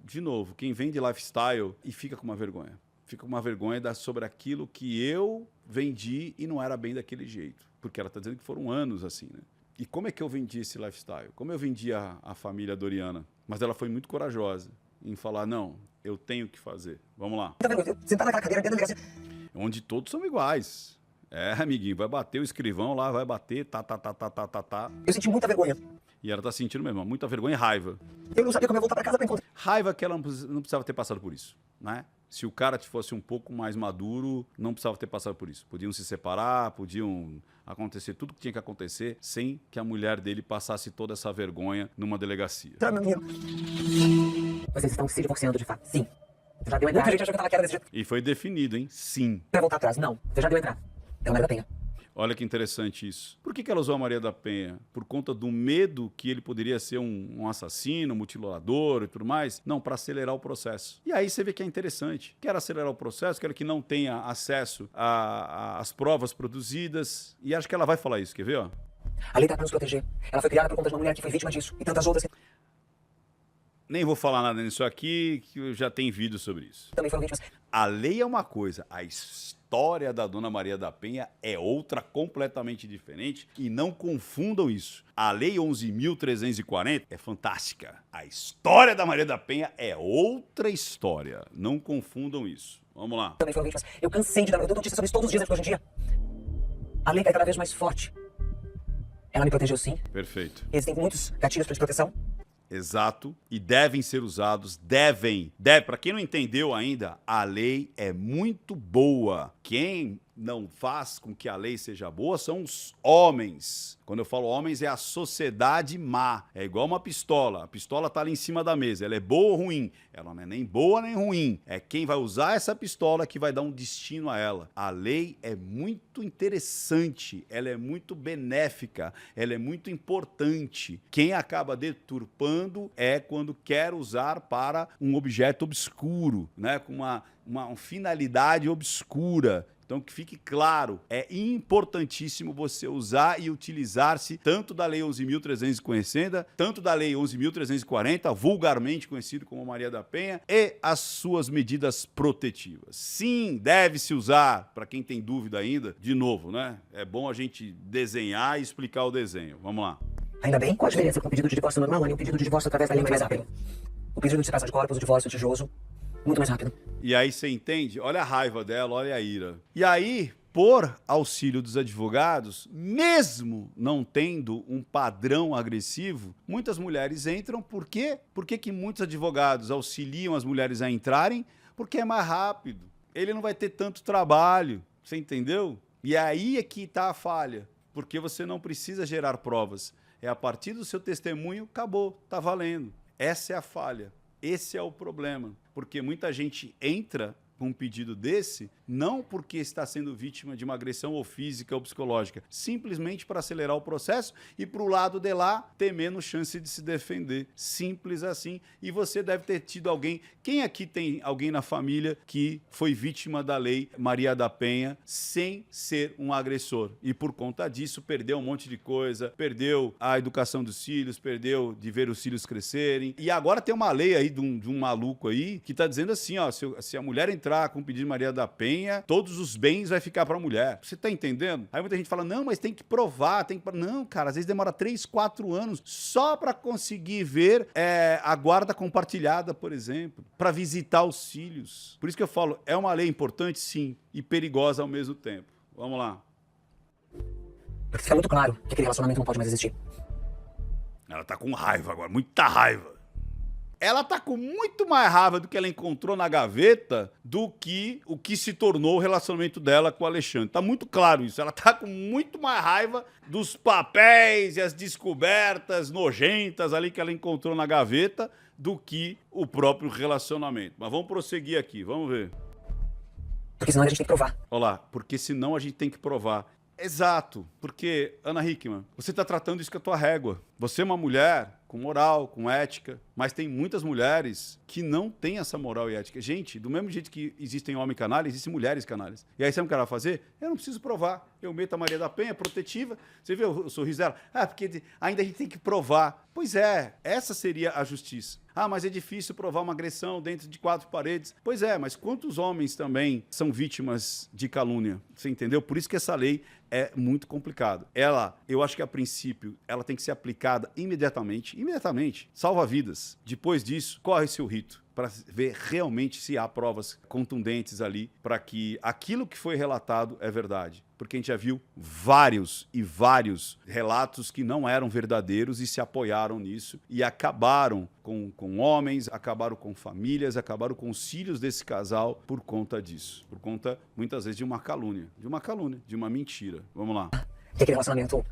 de novo, quem vem de lifestyle e fica com uma vergonha. Fica com uma vergonha sobre aquilo que eu vendi e não era bem daquele jeito. Porque ela está dizendo que foram anos assim, né? E como é que eu vendi esse lifestyle? Como eu vendi a família Doriana? Mas ela foi muito corajosa em falar, não, eu tenho que fazer. Vamos lá. Muita vergonha. Sentar naquela cadeira dentro da delegacia. Onde todos são iguais. É, amiguinho, vai bater o escrivão lá, vai bater, tá. Eu senti muita vergonha. E ela tá sentindo mesmo, muita vergonha e raiva. Eu não sabia como eu ia voltar pra casa pra encontrar. Raiva que ela não precisava ter passado por isso, né? Se o cara fosse um pouco mais maduro, não precisava ter passado por isso. Podiam se separar, podiam acontecer tudo que tinha que acontecer sem que a mulher dele passasse toda essa vergonha numa delegacia. Meu menino. Vocês estão se divorciando de fato? Sim. Você já deu Muita entrada? gente achou que eu tava quieto desse jeito. E foi definido, hein? Sim. Eu ia voltar atrás. Não. Você já deu entrada? É o Maria da Penha. Olha que interessante isso. Por que ela usou a Maria da Penha? Por conta do medo que ele poderia ser um assassino, um mutilador e tudo mais? Não, para acelerar o processo. E aí você vê que é interessante. Quero acelerar o processo, quero que não tenha acesso às provas produzidas. E acho que ela vai falar isso, quer ver? Ó? A lei tá pra nos proteger. Ela foi criada por conta de uma mulher que foi vítima disso. E tantas outras que Nem vou falar nada nisso aqui, que eu já tenho vídeo sobre isso. também foram vítimas. A lei é uma coisa, a história da Dona Maria da Penha é outra completamente diferente e não confundam isso. A lei 11.340 é fantástica. A história da Maria da Penha é outra história. Não confundam isso. Vamos lá. Também foram vítimas. Eu cansei de dar... Eu dou notícias sobre isso todos os dias, porque hoje em dia a lei tá cada vez mais forte. Ela me protegeu sim. Perfeito. Existem muitos gatilhos para de proteção. Exato. E devem ser usados, devem. Para quem não entendeu ainda, a lei é muito boa. Quem não faz com que a lei seja boa são os homens. Quando eu falo homens, é a sociedade má. É igual uma pistola. A pistola está ali em cima da mesa. Ela é boa ou ruim? Ela não é nem boa nem ruim. É quem vai usar essa pistola que vai dar um destino a ela. A lei é muito interessante. Ela é muito benéfica. Ela é muito importante. Quem acaba deturpando é quando quer usar para um objeto obscuro, né? Com uma finalidade obscura. Então, que fique claro, é importantíssimo você usar e utilizar-se tanto da Lei 11.340, tanto da Lei 11.340, vulgarmente conhecido como Maria da Penha, e as suas medidas protetivas. Sim, deve-se usar, para quem tem dúvida ainda, de novo, né? É bom a gente desenhar e explicar o desenho. Vamos lá. Ainda bem, qual a diferença com o pedido de divórcio normal e o pedido de divórcio através da lei mais rápido? O pedido de separação de corpos, o divórcio litigioso, muito mais rápido. E aí você entende? Olha a raiva dela, olha a ira. E aí, por auxílio dos advogados, mesmo não tendo um padrão agressivo, muitas mulheres entram. Por quê? Por que muitos advogados auxiliam as mulheres a entrarem? Porque é mais rápido. Ele não vai ter tanto trabalho. Você entendeu? E aí é que está a falha. Porque você não precisa gerar provas. É a partir do seu testemunho, acabou, tá valendo. Essa é a falha. Esse é o problema. Porque muita gente entra com um pedido desse, não porque está sendo vítima de uma agressão ou física ou psicológica, simplesmente para acelerar o processo e para o lado de lá ter menos chance de se defender. Simples assim. E você deve ter tido alguém... Quem aqui tem alguém na família que foi vítima da lei Maria da Penha sem ser um agressor? E por conta disso perdeu um monte de coisa, perdeu a educação dos filhos, perdeu de ver os filhos crescerem. E agora tem uma lei aí de um maluco aí que está dizendo assim, ó, se a mulher entrar com o pedido de Maria da Penha, todos os bens vai ficar para a mulher. Você tá entendendo? Aí muita gente fala, não, mas tem que provar, Não, cara, às vezes demora 3, 4 anos só para conseguir ver a guarda compartilhada, por exemplo, para visitar os filhos. Por isso que eu falo, é uma lei importante, sim, e perigosa ao mesmo tempo. Vamos lá. Porque fica muito claro que aquele relacionamento não pode mais existir. Ela tá com raiva agora, muita raiva. Ela tá com muito mais raiva do que ela encontrou na gaveta do que o que se tornou o relacionamento dela com o Alexandre. Tá muito claro isso. Ela tá com muito mais raiva dos papéis e as descobertas nojentas ali que ela encontrou na gaveta do que o próprio relacionamento. Mas vamos prosseguir aqui, vamos ver. Porque senão a gente tem que provar. Olha lá, porque senão a gente tem que provar. Exato, porque, Ana Hickman, você está tratando isso com a tua régua. Você é uma mulher com moral, com ética, mas tem muitas mulheres que não têm essa moral e ética. Gente, do mesmo jeito que existem homens canalhas, existem mulheres canalhas. E aí sabe o que ela vai fazer? Eu não preciso provar. Eu meto a Maria da Penha, protetiva. Você vê o sorriso dela? Ah, porque ainda a gente tem que provar. Pois é, essa seria a justiça. Ah, mas é difícil provar uma agressão dentro de 4 paredes. Pois é, mas quantos homens também são vítimas de calúnia? Você entendeu? Por isso que essa lei é muito complicada. Eu acho que a princípio, ela tem que ser aplicada imediatamente, salva vidas. Depois disso, corre-se o rito para ver realmente se há provas contundentes ali para que aquilo que foi relatado é verdade. Porque a gente já viu vários relatos que não eram verdadeiros e se apoiaram nisso e acabaram com homens, acabaram com famílias, acabaram com os filhos desse casal por conta disso. Por conta, muitas vezes, de uma calúnia, de uma mentira. Vamos lá. Que aquele relacionamento...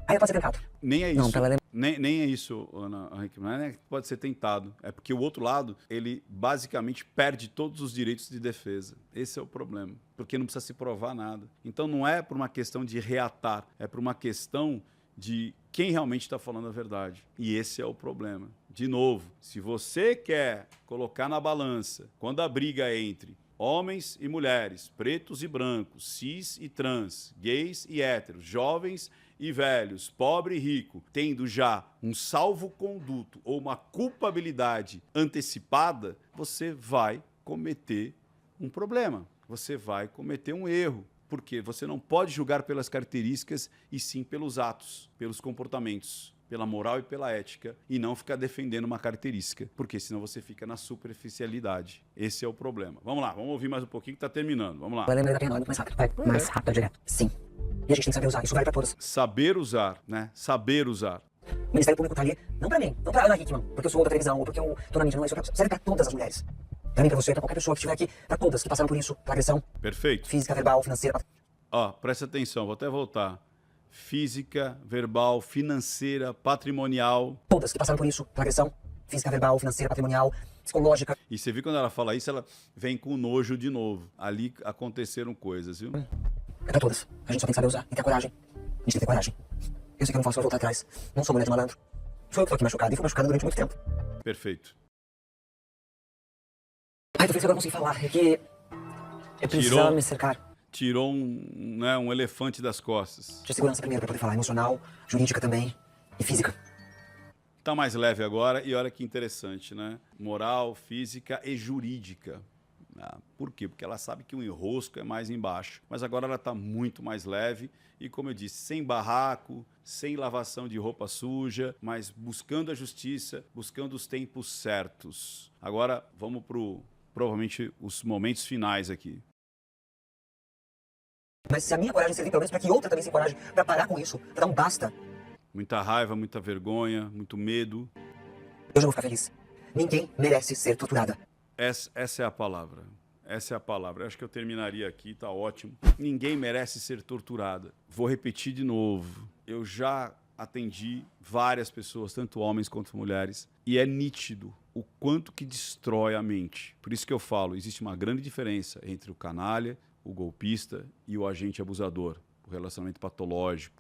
Aí pode ser tentado. Nem é isso. Não, pela... Nem é isso, Ana Henrique. Não é que pode ser tentado. É porque o outro lado, ele basicamente perde todos os direitos de defesa. Esse é o problema. Porque não precisa se provar nada. Então não é por uma questão de reatar. É por uma questão de quem realmente está falando a verdade. E esse é o problema. De novo, se você quer colocar na balança, quando a briga é entre homens e mulheres, pretos e brancos, cis e trans, gays e héteros, jovens e velhos, pobre e rico, tendo já um salvo-conduto ou uma culpabilidade antecipada, você vai cometer um problema, você vai cometer um erro. Porque você não pode julgar pelas características e sim pelos atos, pelos comportamentos, pela moral e pela ética, e não ficar defendendo uma característica, porque senão você fica na superficialidade. Esse é o problema. Vamos lá, vamos ouvir mais um pouquinho que está terminando. Vamos lá. Ela lembra da Penha, é muito mais rápido. Vai mais rápido, direto. Sim. E a gente tem que saber usar. Isso vale pra todas. Saber usar, né? Saber usar. O Ministério Público tá ali, não pra mim, não pra Ana Hickman, porque eu sou da televisão, ou porque eu tô na mídia, não é isso. Serve pra todas as mulheres. Pra mim, pra você, pra qualquer pessoa que estiver aqui, pra todas que passaram por isso, pra agressão. Perfeito. Física, verbal, financeira. Ó, presta atenção, vou até voltar. Física, verbal, financeira, patrimonial. Todas que passaram por isso, pra agressão. Física, verbal, financeira, patrimonial, psicológica. E você viu quando ela fala isso, ela vem com nojo de novo. Ali aconteceram coisas, viu? É pra todas. A gente só tem que saber usar e ter coragem. A gente tem que ter coragem. Eu sei que eu não faço, eu voltar atrás. Não sou mulher de malandro. Sou eu que tô aqui machucada e fui machucada durante muito tempo. Perfeito. Ai, tô feliz que eu não consegui falar. É que eu precisava me cercar Tirou um elefante das costas. de segurança primeiro pra poder falar. Emocional, jurídica também e física. Tá mais leve agora e olha que interessante, né? Moral, física e jurídica. Ah, por quê? Porque ela sabe que o enrosco é mais embaixo. Mas agora ela está muito mais leve e, como eu disse, sem barraco, sem lavação de roupa suja, mas buscando a justiça, buscando os tempos certos. Agora vamos para provavelmente os momentos finais aqui. Mas se a minha coragem servir pelo menos pra que outra também se encoraje pra parar com isso, pra dar um basta, Muita raiva, muita vergonha, muito medo. eu já vou ficar feliz. Ninguém merece ser torturada. Essa é a palavra. Essa é a palavra. Eu acho que eu terminaria aqui, tá ótimo. Ninguém merece ser torturada. Vou repetir de novo. Eu já atendi várias pessoas, tanto homens quanto mulheres, e é nítido o quanto que destrói a mente. Por isso que eu falo, existe uma grande diferença entre o canalha, o golpista e o agente abusador, o relacionamento patológico.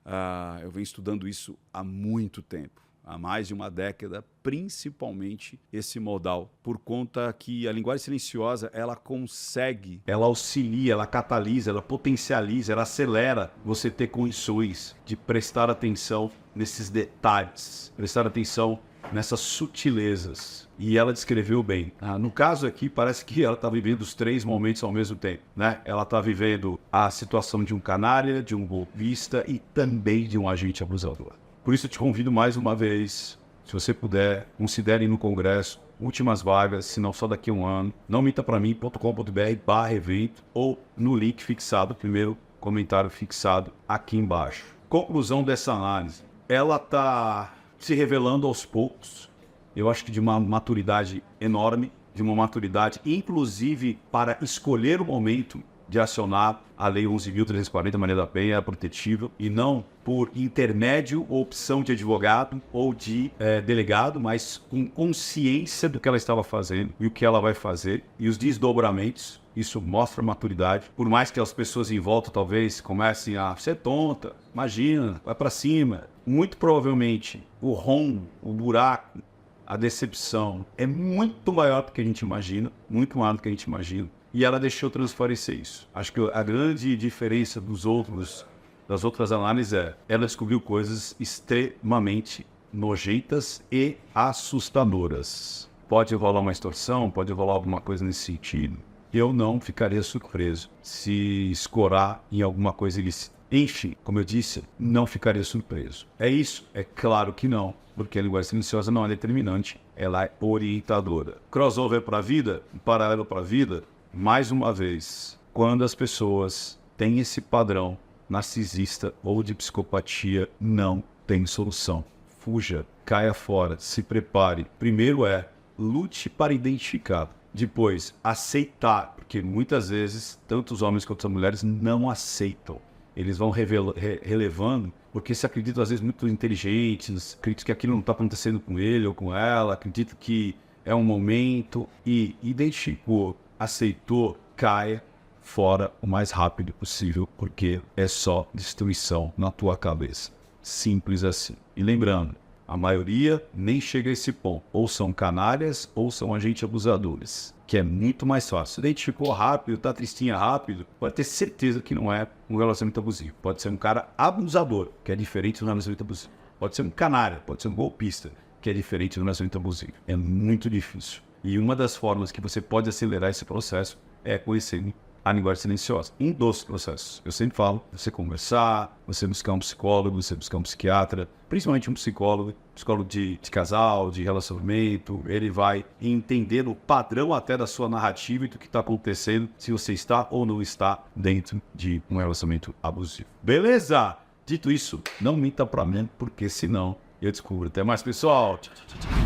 Eu venho estudando isso há muito tempo. Há mais de uma década, principalmente esse modal, por conta que a linguagem silenciosa, ela consegue, ela auxilia, ela catalisa, ela potencializa, ela acelera você ter condições de prestar atenção nesses detalhes, prestar atenção nessas sutilezas. E ela descreveu bem. No caso aqui, parece que ela está vivendo os 3 momentos ao mesmo tempo, né? Ela está vivendo a situação de um canalha, de um golpista e também de um agente abusador. Por isso eu te convido mais uma vez, se você puder, considere ir no Congresso, últimas vagas, se não só daqui a um ano, nãomintaprami.com.br/evento ou no link fixado, primeiro comentário fixado aqui embaixo. Conclusão dessa análise, ela está se revelando aos poucos, eu acho que de uma maturidade enorme, de uma maturidade inclusive para escolher o momento de acionar a Lei 11.340, Maria da Penha, protetiva, e não por intermédio ou opção de advogado ou de delegado, mas com consciência do que ela estava fazendo e o que ela vai fazer e os desdobramentos. Isso mostra maturidade. Por mais que as pessoas em volta talvez comecem a ser tonta, imagina, vai para cima. Muito provavelmente o rombo, o buraco, a decepção é muito maior do que a gente imagina, muito maior do que a gente imagina. E ela deixou transparecer isso. Acho que a grande diferença das outras análises ela descobriu coisas extremamente nojentas e assustadoras. Pode rolar uma extorsão, pode rolar alguma coisa nesse sentido. Eu não ficaria surpreso se escorar em alguma coisa ilícita. Enfim, como eu disse, não ficaria surpreso. É isso? É claro que não, porque a linguagem silenciosa não é determinante, ela é orientadora. Crossover para a vida, paralelo para a vida. Mais uma vez, quando as pessoas têm esse padrão narcisista ou de psicopatia, não tem solução. Fuja, caia fora, se prepare. Primeiro lute para identificar. Depois, aceitar, porque muitas vezes, tanto os homens quanto as mulheres não aceitam. Eles vão relevando, porque se acreditam às vezes muito inteligentes, acreditam que aquilo não está acontecendo com ele ou com ela, acreditam que é um momento e identificou, aceitou, caia fora o mais rápido possível, porque é só destruição na tua cabeça. Simples assim. E lembrando, a maioria nem chega a esse ponto. Ou são canalhas ou são agentes abusadores, que é muito mais fácil. Identificou rápido, tá tristinha rápido, pode ter certeza que não é um relacionamento abusivo. Pode ser um cara abusador, que é diferente do relacionamento abusivo. Pode ser um canalha, pode ser um golpista, que é diferente do relacionamento abusivo. É muito difícil. E uma das formas que você pode acelerar esse processo é conhecendo a linguagem silenciosa. Um dos processos. Eu sempre falo, você conversar, você buscar um psicólogo, você buscar um psiquiatra, principalmente um psicólogo de casal, de relacionamento. Ele vai entender o padrão até da sua narrativa e do que está acontecendo, se você está ou não está dentro de um relacionamento abusivo. Beleza? Dito isso, não minta pra mim, porque senão eu descubro. Até mais, pessoal. Tchau, tchau, tchau.